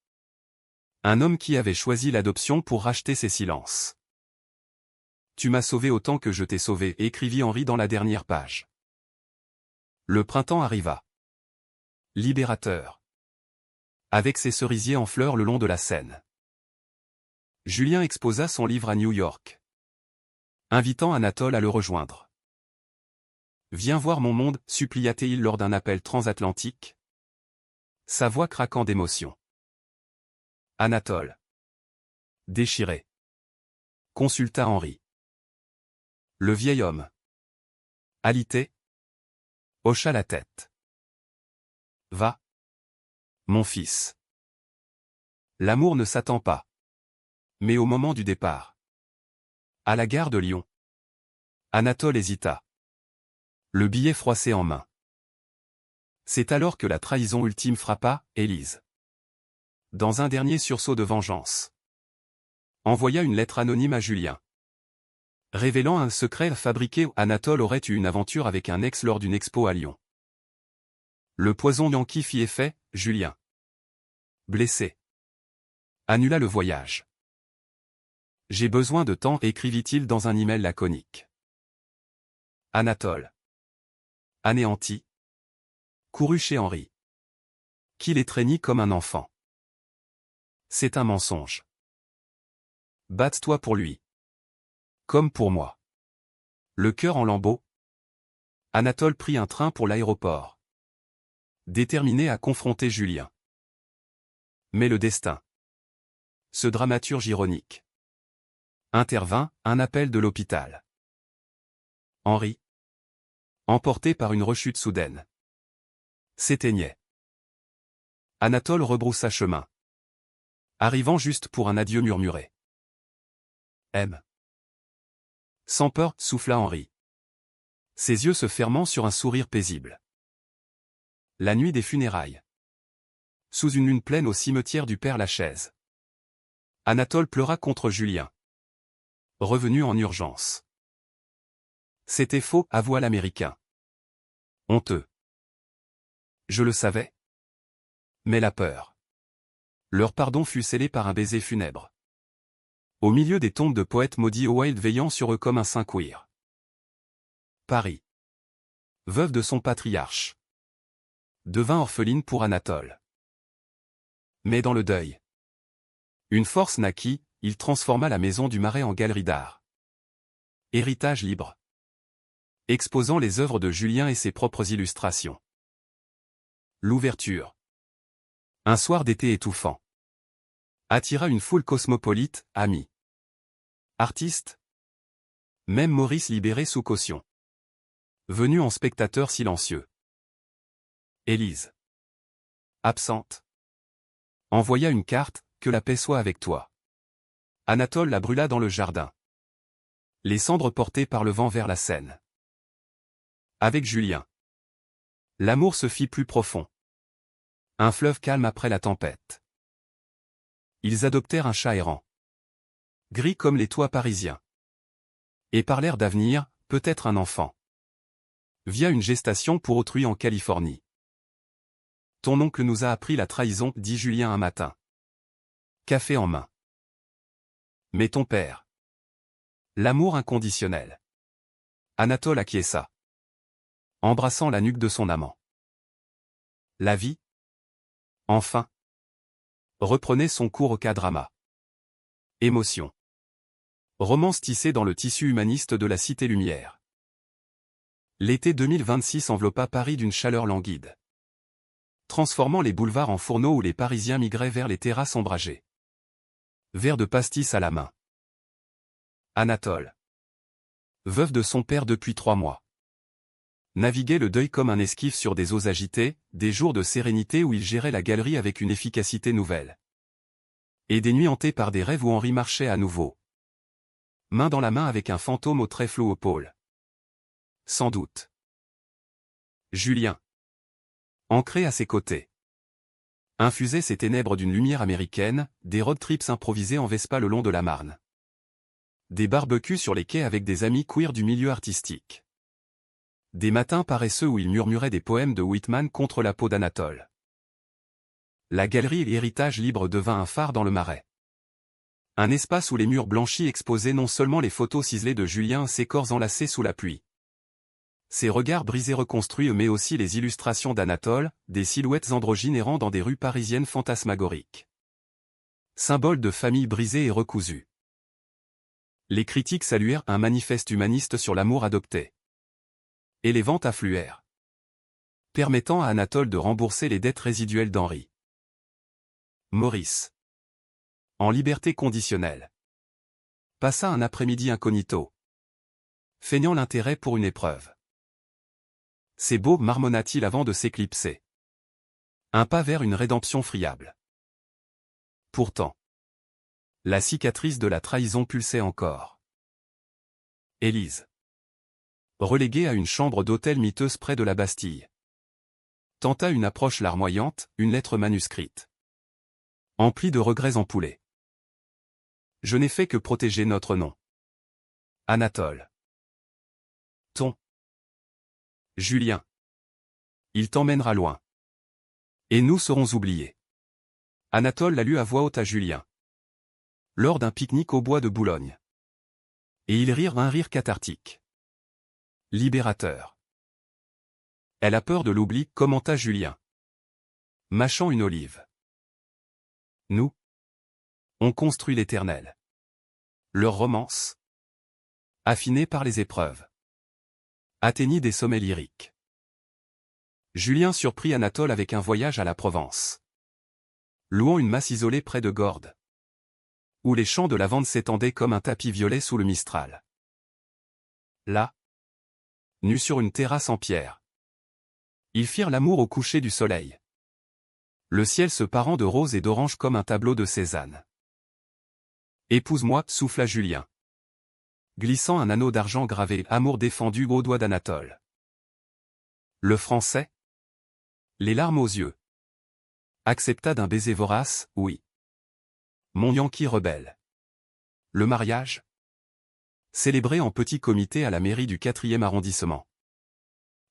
Un homme qui avait choisi l'adoption pour racheter ses silences. Tu m'as sauvé autant que je t'ai sauvé, écrivit Henri dans la dernière page. Le printemps arriva. Libérateur. Avec ses cerisiers en fleurs le long de la Seine. Julien exposa son livre à New York. Invitant Anatole à le rejoindre. Viens voir mon monde, supplia-t-il lors d'un appel transatlantique. Sa voix craquant d'émotion. Anatole. Déchiré. Consulta Henri. Le vieil homme. Alité. Hocha la tête. Va. Mon fils. L'amour ne s'attend pas. Mais au moment du départ. À la gare de Lyon. Anatole hésita. Le billet froissé en main. C'est alors que la trahison ultime frappa, Élise. Dans un dernier sursaut de vengeance. Envoya une lettre anonyme à Julien. Révélant un secret fabriqué, Anatole aurait eu une aventure avec un ex lors d'une expo à Lyon. Le poison Yankee fit effet, Julien. Blessé. Annula le voyage. J'ai besoin de temps, écrivit-il dans un email laconique. Anatole. Anéanti. Courut chez Henri. Qui l'étreignit comme un enfant. C'est un mensonge. Batte-toi pour lui. Comme pour moi. Le cœur en lambeaux. Anatole prit un train pour l'aéroport. Déterminé à confronter Julien. Mais le destin. Ce dramaturge ironique. Intervint, un appel de l'hôpital. Henri. Emporté par une rechute soudaine. S'éteignait. Anatole rebroussa chemin. Arrivant juste pour un adieu murmuré. M. Sans peur, souffla Henri. Ses yeux se fermant sur un sourire paisible. La nuit des funérailles. Sous une lune pleine au cimetière du Père-Lachaise. Anatole pleura contre Julien. Revenu en urgence. C'était faux, avoua l'Américain. Honteux. Je le savais. Mais la peur. Leur pardon fut scellé par un baiser funèbre. Au milieu des tombes de poètes maudits Wilde veillant sur eux comme un saint queer. Paris. Veuve de son patriarche. Devint orpheline pour Anatole. Mais dans le deuil. Une force naquit, il transforma la maison du Marais en galerie d'art. Héritage libre. Exposant les œuvres de Julien et ses propres illustrations. L'ouverture. Un soir d'été étouffant. Attira une foule cosmopolite, amis. Artistes. Même Maurice libéré sous caution. Venu en spectateur silencieux. Élise. Absente. Envoya une carte, que la paix soit avec toi. Anatole la brûla dans le jardin. Les cendres portées par le vent vers la Seine. Avec Julien. L'amour se fit plus profond. Un fleuve calme après la tempête. Ils adoptèrent un chat errant. Gris comme les toits parisiens. Et parlèrent d'avenir, peut-être un enfant. Via une gestation pour autrui en Californie. Ton oncle nous a appris la trahison, dit Julien un matin. Café en main. Mais ton père. L'amour inconditionnel. Anatole acquiesça. Embrassant la nuque de son amant. La vie. Enfin. Reprenait son cours au K-drama. Émotion. Romance tissée dans le tissu humaniste de la Cité Lumière. L'été 2026 enveloppa Paris d'une chaleur languide. Transformant les boulevards en fourneaux où les Parisiens migraient vers les terrasses ombragées. Verre de pastis à la main. Anatole. Veuve de son père depuis 3 mois. Naviguait le deuil comme un esquif sur des eaux agitées, des jours de sérénité où il gérait la galerie avec une efficacité nouvelle. Et des nuits hantées par des rêves où Henri marchait à nouveau. Main dans la main avec un fantôme au trait flou au pôle. Sans doute. Julien. Ancré à ses côtés. Infusait ces ténèbres d'une lumière américaine, des road trips improvisés en Vespa le long de la Marne. Des barbecues sur les quais avec des amis queer du milieu artistique. Des matins paresseux où il murmurait des poèmes de Whitman contre la peau d'Anatole. La galerie Héritage libre devint un phare dans le Marais. Un espace où les murs blanchis exposaient non seulement les photos ciselées de Julien et ses corps enlacés sous la pluie. Ses regards brisés reconstruits mais aussi les illustrations d'Anatole, des silhouettes androgynes errant dans des rues parisiennes fantasmagoriques. Symbole de famille brisée et recousue. Les critiques saluèrent un manifeste humaniste sur l'amour adopté. Et les ventes affluèrent. Permettant à Anatole de rembourser les dettes résiduelles d'Henri. Maurice. En liberté conditionnelle. Passa un après-midi incognito. Feignant l'intérêt pour une épreuve. C'est beau, marmonna-t-il avant de s'éclipser. Un pas vers une rédemption friable. Pourtant. La cicatrice de la trahison pulsait encore. Élise. Reléguée à une chambre d'hôtel miteuse près de la Bastille. Tenta une approche larmoyante, une lettre manuscrite. Emplie de regrets empoulés. Je n'ai fait que protéger notre nom. Anatole. Ton. Julien. Il t'emmènera loin. Et nous serons oubliés. Anatole la lut à voix haute à Julien. Lors d'un pique-nique au bois de Boulogne. Et ils rirent un rire cathartique. Libérateur. Elle a peur de l'oubli, commenta Julien. Mâchant une olive. Nous. On construit l'éternel. Leur romance. Affinée par les épreuves. Atteignit des sommets lyriques. Julien surprit Anatole avec un voyage à la Provence. Louant une masse isolée près de Gordes. Où les champs de lavande s'étendaient comme un tapis violet sous le Mistral. Là. Nus sur une terrasse en pierre. Ils firent l'amour au coucher du soleil. Le ciel se parant de rose et d'orange comme un tableau de Cézanne. Épouse-moi, souffla Julien. Glissant un anneau d'argent gravé « Amour défendu » au doigt d'Anatole. Le Français. Les larmes aux yeux. Accepta d'un baiser vorace, oui. Mon Yankee rebelle. Le mariage. Célébré en petit comité à la mairie du 4e arrondissement.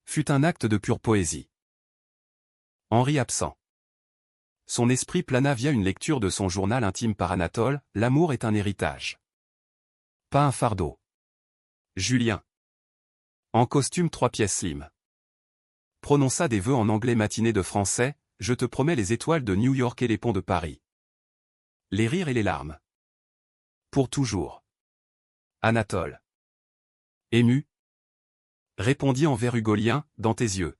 Fut un acte de pure poésie. Henri absent. Son esprit plana via une lecture de son journal intime par Anatole, L'amour est un héritage. Pas un fardeau. Julien. En costume 3 pièces slim. Prononça des vœux en anglais matinée de français, je te promets les étoiles de New York et les ponts de Paris. Les rires et les larmes. Pour toujours. Anatole. Ému. Répondit envers Hugolien, dans tes yeux.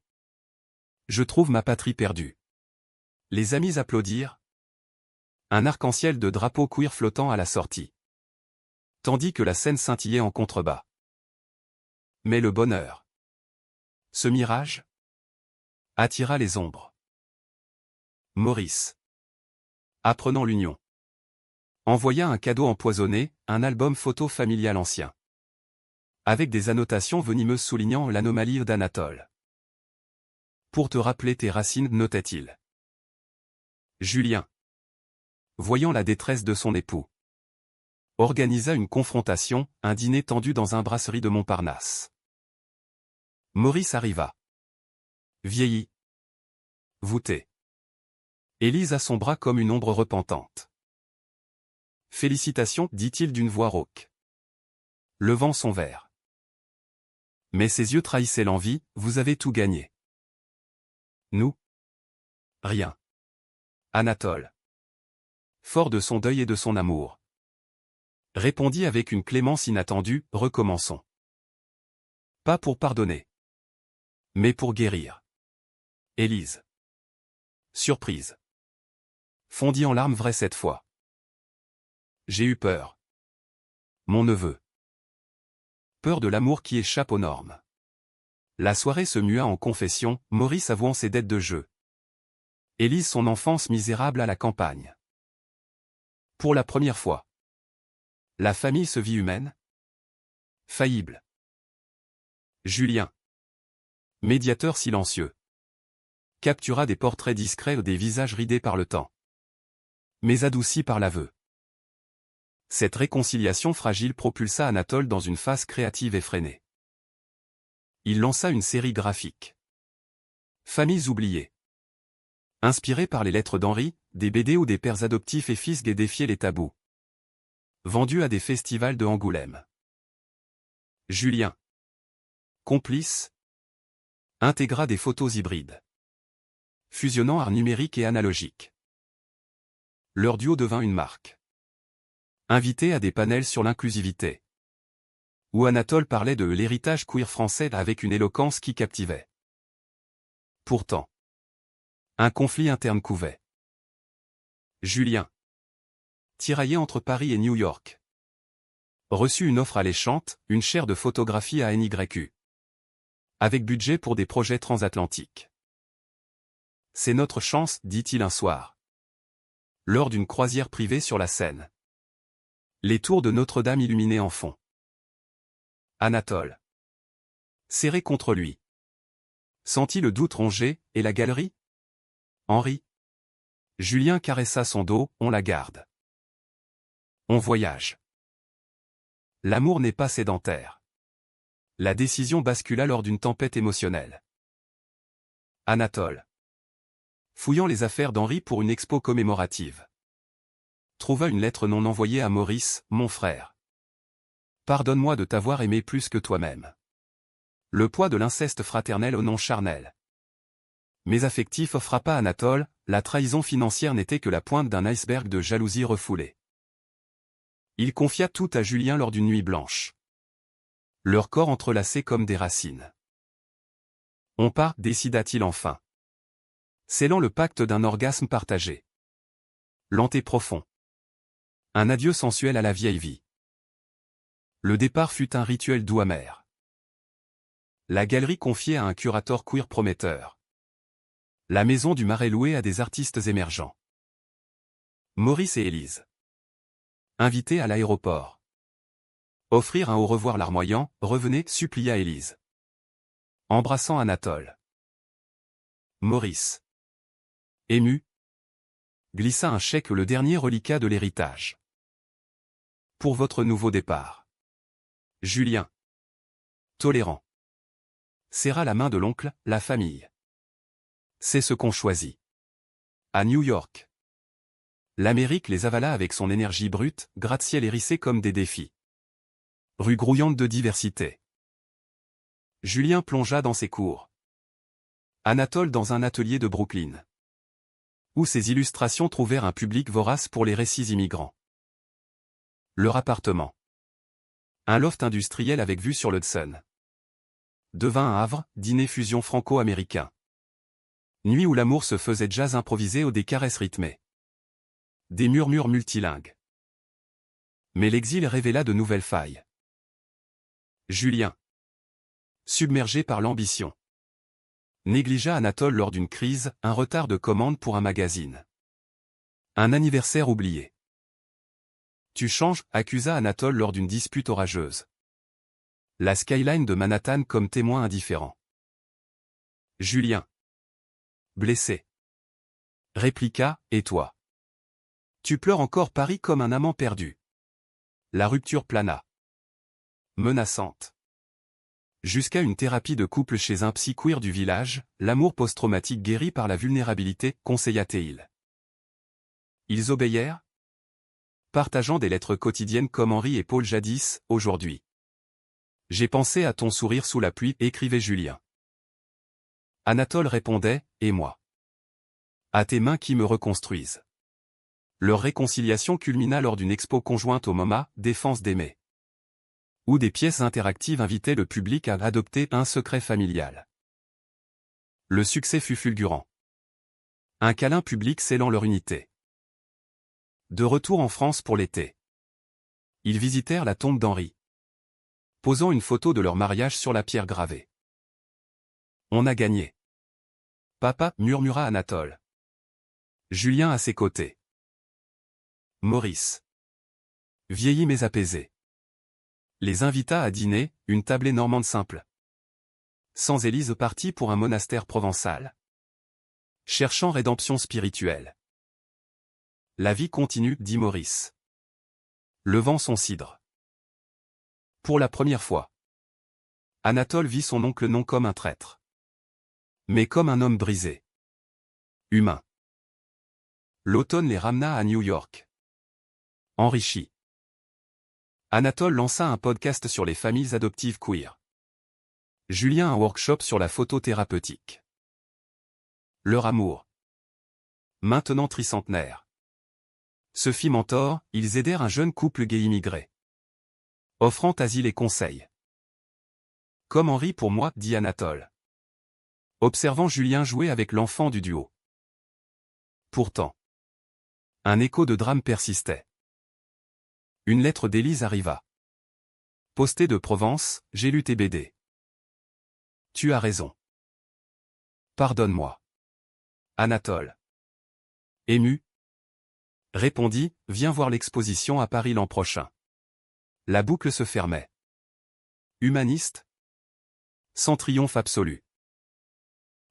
Je trouve ma patrie perdue. Les amis applaudirent. Un arc-en-ciel de drapeaux queer flottant à la sortie. Tandis que la scène scintillait en contrebas. Mais le bonheur. Ce mirage attira les ombres. Maurice. Apprenant l'union. Envoya un cadeau empoisonné, un album photo familial ancien. Avec des annotations venimeuses soulignant l'anomalie d'Anatole. Pour te rappeler tes racines, notait-il. Julien. Voyant la détresse de son époux. Organisa une confrontation, un dîner tendu dans un brasserie de Montparnasse. Maurice arriva. Vieilli. Voûté. Élise à son bras comme une ombre repentante. Félicitations, dit-il d'une voix rauque. Levant son verre. Mais ses yeux trahissaient l'envie, vous avez tout gagné. Nous? Rien. Anatole. Fort de son deuil et de son amour. Répondit avec une clémence inattendue, recommençons. Pas pour pardonner. Mais pour guérir. Élise. Surprise. Fondit en larmes vraies cette fois. J'ai eu peur. Mon neveu. Peur de l'amour qui échappe aux normes. La soirée se mua en confession, Maurice avouant ses dettes de jeu. Élise son enfance misérable à la campagne. Pour la première fois. La famille se vit humaine. Faillible. Julien. Médiateur silencieux. Captura des portraits discrets ou des visages ridés par le temps. Mais adoucis par l'aveu. Cette réconciliation fragile propulsa Anatole dans une phase créative effrénée. Il lança une série graphique. Familles oubliées. Inspiré par les lettres d'Henri, des BD où des pères adoptifs et fils gays défiaient les tabous. Vendu à des festivals de Angoulême. Julien. Complice. Intégra des photos hybrides. Fusionnant art numérique et analogique. Leur duo devint une marque. Invité à des panels sur l'inclusivité. Où Anatole parlait de l'héritage queer français avec une éloquence qui captivait. Pourtant. Un conflit interne couvait. Julien. Tiraillé entre Paris et New York. Reçut une offre alléchante, une chaire de photographie à NYU. Avec budget pour des projets transatlantiques. C'est notre chance, dit-il un soir. Lors d'une croisière privée sur la Seine. Les tours de Notre-Dame illuminées en fond. Anatole. Serré contre lui. Sentit le doute ronger, et la galerie? Henri. Julien caressa son dos, on la garde. On voyage. L'amour n'est pas sédentaire. La décision bascula lors d'une tempête émotionnelle. Anatole. Fouillant les affaires d'Henri pour une expo commémorative. Trouva une lettre non envoyée à Maurice, mon frère. Pardonne-moi de t'avoir aimé plus que toi-même. Le poids de l'inceste fraternel au nom charnel. Mais affectif frappa Anatole, la trahison financière n'était que la pointe d'un iceberg de jalousie refoulée. Il confia tout à Julien lors d'une nuit blanche. Leurs corps entrelacés comme des racines. On part, décida-t-il enfin. Scellant le pacte d'un orgasme partagé. Lent et profond. Un adieu sensuel à la vieille vie. Le départ fut un rituel doux amer. La galerie confiée à un curateur queer prometteur. La maison du Marais louée à des artistes émergents. Maurice et Élise. Invités à l'aéroport. Offrir un au revoir larmoyant, revenez, supplia Élise. Embrassant Anatole. Maurice. Ému. Glissa un chèque, le dernier reliquat de l'héritage. Pour votre nouveau départ. Julien. Tolérant. Serra la main de l'oncle, la famille. C'est ce qu'on choisit. À New York. L'Amérique les avala avec son énergie brute, gratte-ciel hérissé comme des défis. Rue grouillante de diversité. Julien plongea dans ses cours. Anatole dans un atelier de Brooklyn, où ses illustrations trouvèrent un public vorace pour les récits immigrants. Leur appartement. Un loft industriel avec vue sur l'Hudson. Devint un havre, dîner fusion franco-américain. Nuit où l'amour se faisait jazz improvisé ou des caresses rythmées. Des murmures multilingues. Mais l'exil révéla de nouvelles failles. Julien, submergé par l'ambition, négligea Anatole lors d'une crise, un retard de commande pour un magazine. Un anniversaire oublié. Tu changes, accusa Anatole lors d'une dispute orageuse. La skyline de Manhattan comme témoin indifférent. Julien, blessé, répliqua, et toi? Tu pleures encore Paris comme un amant perdu. La rupture plana. Menaçante. Jusqu'à une thérapie de couple chez un psy queer du village, l'amour post-traumatique guéri par la vulnérabilité, conseilla-t-il. Ils obéirent, partageant des lettres quotidiennes comme Henri et Paul jadis, aujourd'hui. J'ai pensé à ton sourire sous la pluie, écrivait Julien. Anatole répondait, et moi? À tes mains qui me reconstruisent. Leur réconciliation culmina lors d'une expo conjointe au MoMA, Défense d'aimer, où des pièces interactives invitaient le public à adopter un secret familial. Le succès fut fulgurant. Un câlin public scellant leur unité. De retour en France pour l'été, ils visitèrent la tombe d'Henri, posant une photo de leur mariage sur la pierre gravée. On a gagné. Papa, murmura Anatole. Julien à ses côtés. Maurice, vieilli mais apaisé, les invita à dîner, une tablée normande simple. Sans Élise partie pour un monastère provençal, cherchant rédemption spirituelle. La vie continue, dit Maurice, levant son cidre. Pour la première fois, Anatole vit son oncle non comme un traître, mais comme un homme brisé. Humain. L'automne les ramena à New York. Enrichi. Anatole lança un podcast sur les familles adoptives queer. Julien un workshop sur la photo thérapeutique. Leur amour, maintenant tricentenaire, se fit mentor, ils aidèrent un jeune couple gay immigré, offrant asile et conseils. Comme Henri pour moi, dit Anatole, observant Julien jouer avec l'enfant du duo. Pourtant, un écho de drame persistait. Une lettre d'Élise arriva. Postée de Provence, j'ai lu tes BD. Tu as raison. Pardonne-moi. Anatole, ému, répondit, viens voir l'exposition à Paris l'an prochain. La boucle se fermait. Humaniste, sans triomphe absolu.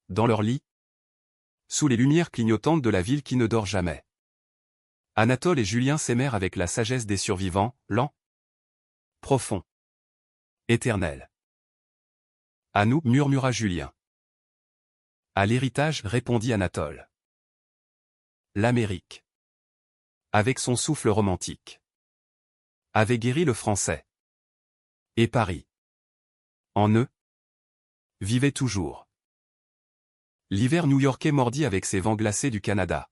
Dans leur lit, sous les lumières clignotantes de la ville qui ne dort jamais, Anatole et Julien s'aimèrent avec la sagesse des survivants, lent, profond, éternel. À nous, murmura Julien. À l'héritage, répondit Anatole. L'Amérique, avec son souffle romantique, avait guéri le français. Et Paris, en eux, vivait toujours. L'hiver new-yorkais mordit avec ses vents glacés du Canada,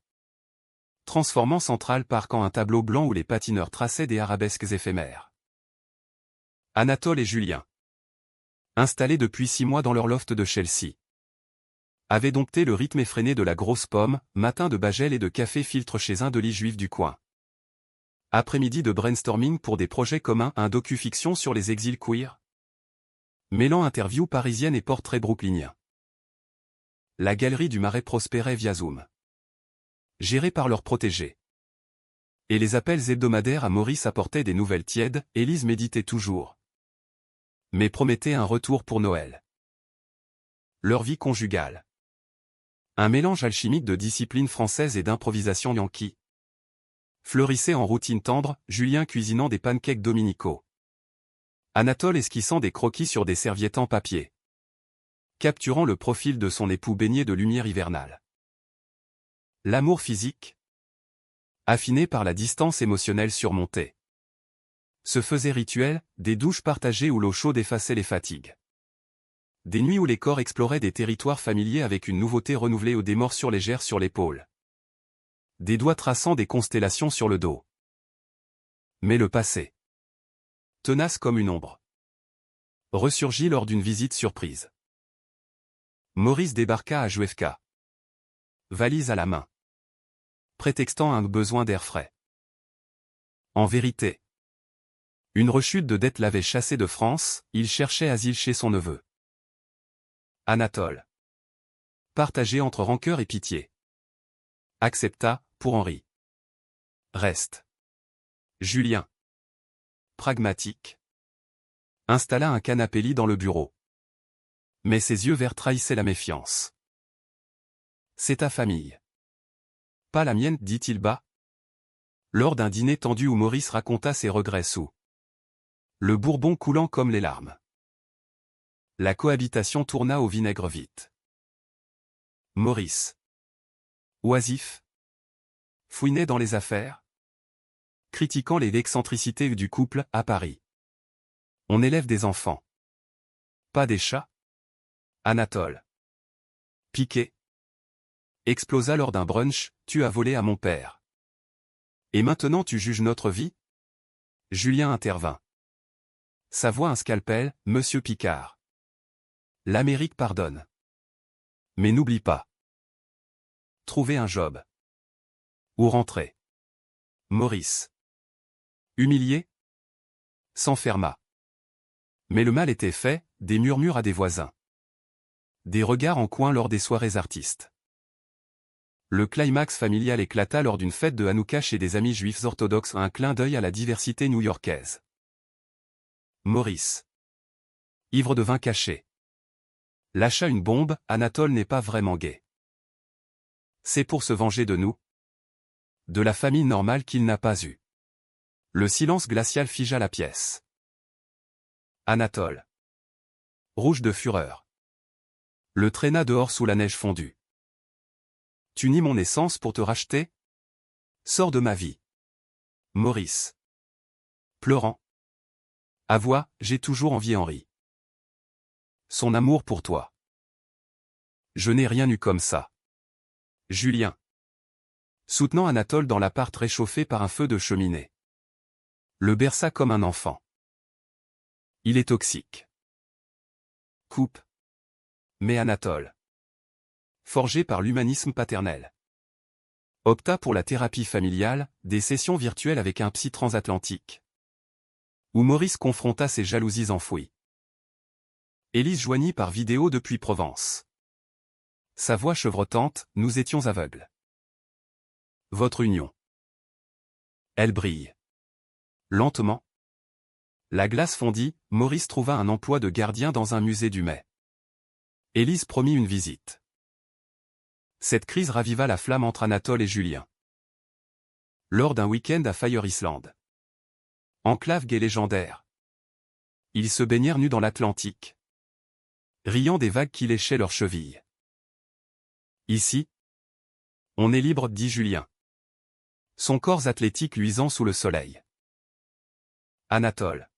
transformant Central Park en un tableau blanc où les patineurs traçaient des arabesques éphémères. Anatole et Julien, installés depuis 6 mois dans leur loft de Chelsea, avaient dompté le rythme effréné de la grosse pomme, matin de bagel et de café filtre chez un deli juif du coin. Après-midi de brainstorming pour des projets communs, un docu-fiction sur les exils queer, mêlant interviews parisiennes et portraits brooklyniens. La galerie du Marais prospérait via Zoom, gérée par leurs protégés. Et les appels hebdomadaires à Maurice apportaient des nouvelles tièdes, Élise méditait toujours, mais promettait un retour pour Noël. Leur vie conjugale, un mélange alchimique de discipline française et d'improvisation yankee, fleurissait en routine tendre, Julien cuisinant des pancakes dominicaux, Anatole esquissant des croquis sur des serviettes en papier, capturant le profil de son époux baigné de lumière hivernale. L'amour physique, affiné par la distance émotionnelle surmontée, Se faisaient rituels, des douches partagées où l'eau chaude effaçait les fatigues. Des nuits où les corps exploraient des territoires familiers avec une nouveauté renouvelée ou des morsures légères sur l'épaule. Des doigts traçant des constellations sur le dos. Mais le passé, tenace comme une ombre, ressurgit lors d'une visite surprise. Maurice débarqua à Juevka, valise à la main, prétextant un besoin d'air frais. En vérité, une rechute de dette l'avait chassé de France, il cherchait asile chez son neveu. Anatole, partagé entre rancœur et pitié, accepta, pour Henri. Reste. Julien, pragmatique, installa un canapé-lit dans le bureau. Mais ses yeux verts trahissaient la méfiance. C'est ta famille. Pas la mienne, dit-il bas. Lors d'un dîner tendu où Maurice raconta ses regrets sous le bourbon coulant comme les larmes. La cohabitation tourna au vinaigre vite. Maurice, oisif, fouinait dans les affaires, critiquant les excentricités du couple à Paris. On élève des enfants, pas des chats. Anatole, piqué, explosa lors d'un brunch, tu as volé à mon père. Et maintenant tu juges notre vie? Julien intervint. Sa voix un scalpel, Monsieur Picard. L'Amérique pardonne. Mais n'oublie pas. Trouver un job. Ou rentrer. Maurice, humilié, s'enferma. Mais le mal était fait, des murmures à des voisins. Des regards en coin lors des soirées artistes. Le climax familial éclata lors d'une fête de Hanouka chez des amis juifs orthodoxes, un clin d'œil à la diversité new-yorkaise. Maurice, ivre de vin caché, lâcha une bombe, Anatole n'est pas vraiment gay. C'est pour se venger de nous. De la famille normale qu'il n'a pas eue. Le silence glacial figea la pièce. Anatole, rouge de fureur, le traîna dehors sous la neige fondue. Tu nies mon essence pour te racheter? Sors de ma vie. Maurice, pleurant. Avoua, j'ai toujours envié Henri. Son amour pour toi. Je n'ai rien eu comme ça. Julien, soutenant Anatole dans l'appart réchauffé par un feu de cheminée. Le berça comme un enfant. Il est toxique. Coupe. Mais Anatole, forgé par l'humanisme paternel, opta pour la thérapie familiale, des sessions virtuelles avec un psy transatlantique. Où Maurice confronta ses jalousies enfouies. Élise joignit par vidéo depuis Provence. Sa voix chevrotante, nous étions aveugles. Votre union. Elle brille. Lentement. La glace fondit, Maurice trouva un emploi de gardien dans un musée du Mai. Élise promit une visite. Cette crise raviva la flamme entre Anatole et Julien. Lors d'un week-end à Fire Island. Enclave gay légendaire. Ils se baignèrent nus dans l'Atlantique, riant des vagues qui léchaient leurs chevilles. Ici, on est libre, dit Julien. Son corps athlétique luisant sous le soleil. Anatole,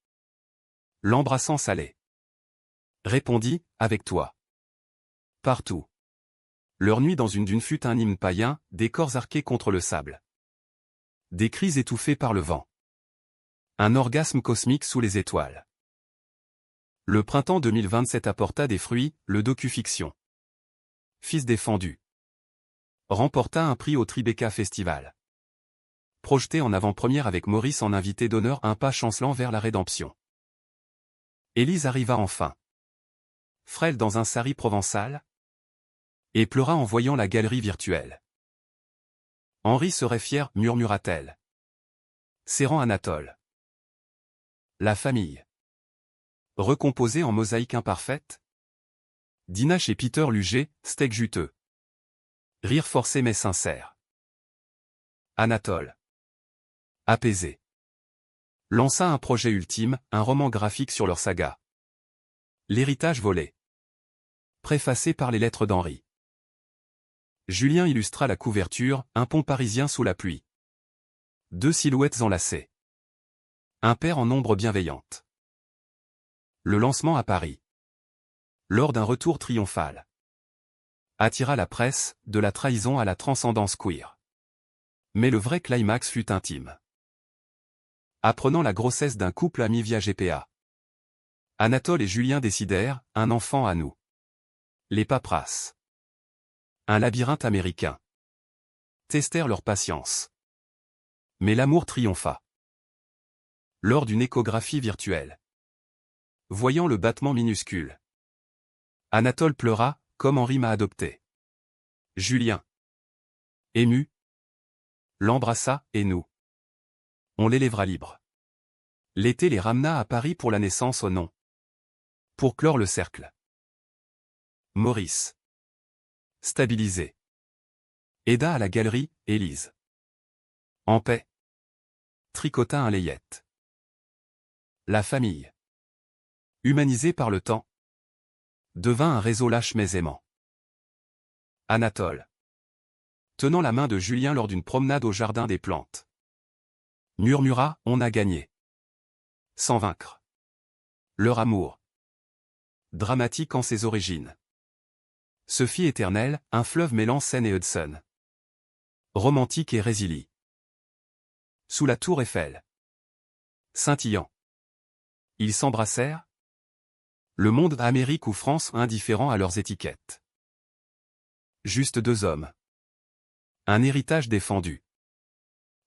l'embrassant salé, répondit, avec toi. Partout. Leur nuit dans une dune fut un hymne païen, des corps arqués contre le sable. Des cris étouffés par le vent. Un orgasme cosmique sous les étoiles. Le printemps 2027 apporta des fruits, le docu-fiction. Fils défendu. Remporta un prix au Tribeca Festival. Projeté en avant-première avec Maurice en invité d'honneur, un pas chancelant vers la rédemption. Élise arriva enfin. Frêle dans un sari provençal. Et pleura en voyant la galerie virtuelle. Henri serait fier, murmura-t-elle. Serrant Anatole. La famille. Recomposée en mosaïque imparfaite. Dîner chez Peter Luger, steak juteux. Rire forcé mais sincère. Anatole, apaisé, lança un projet ultime, un roman graphique sur leur saga. L'héritage volé. Préfacé par les lettres d'Henri. Julien illustra la couverture, un pont parisien sous la pluie. Deux silhouettes enlacées. Un père en ombre bienveillante. Le lancement à Paris. Lors d'un retour triomphal. Attira la presse, de la trahison à la transcendance queer. Mais le vrai climax fut intime. Apprenant la grossesse d'un couple ami via GPA. Anatole et Julien décidèrent, un enfant à nous. Les paperasses. Un labyrinthe américain. Testèrent leur patience. Mais l'amour triompha. Lors d'une échographie virtuelle. Voyant le battement minuscule. Anatole pleura, comme Henri m'a adopté. Julien. Ému. L'embrassa, et nous. On l'élèvera libre. L'été les ramena à Paris pour la naissance au nom. Pour clore le cercle. Maurice. Stabilisé. Aida à la galerie, Élise. En paix. Tricota un layette. La famille. Humanisée par le temps. Devint un réseau lâche mais aimant. Anatole. Tenant la main de Julien lors d'une promenade au jardin des plantes. Murmura, on a gagné. Sans vaincre. Leur amour. Dramatique en ses origines. Se fit éternel, un fleuve mêlant Seine et Hudson. Romantique et résilie. Sous la tour Eiffel. Scintillant. Ils s'embrassèrent. Le monde Amérique ou France indifférent à leurs étiquettes. Juste deux hommes. Un héritage défendu.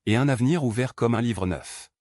Et un avenir ouvert comme un livre neuf.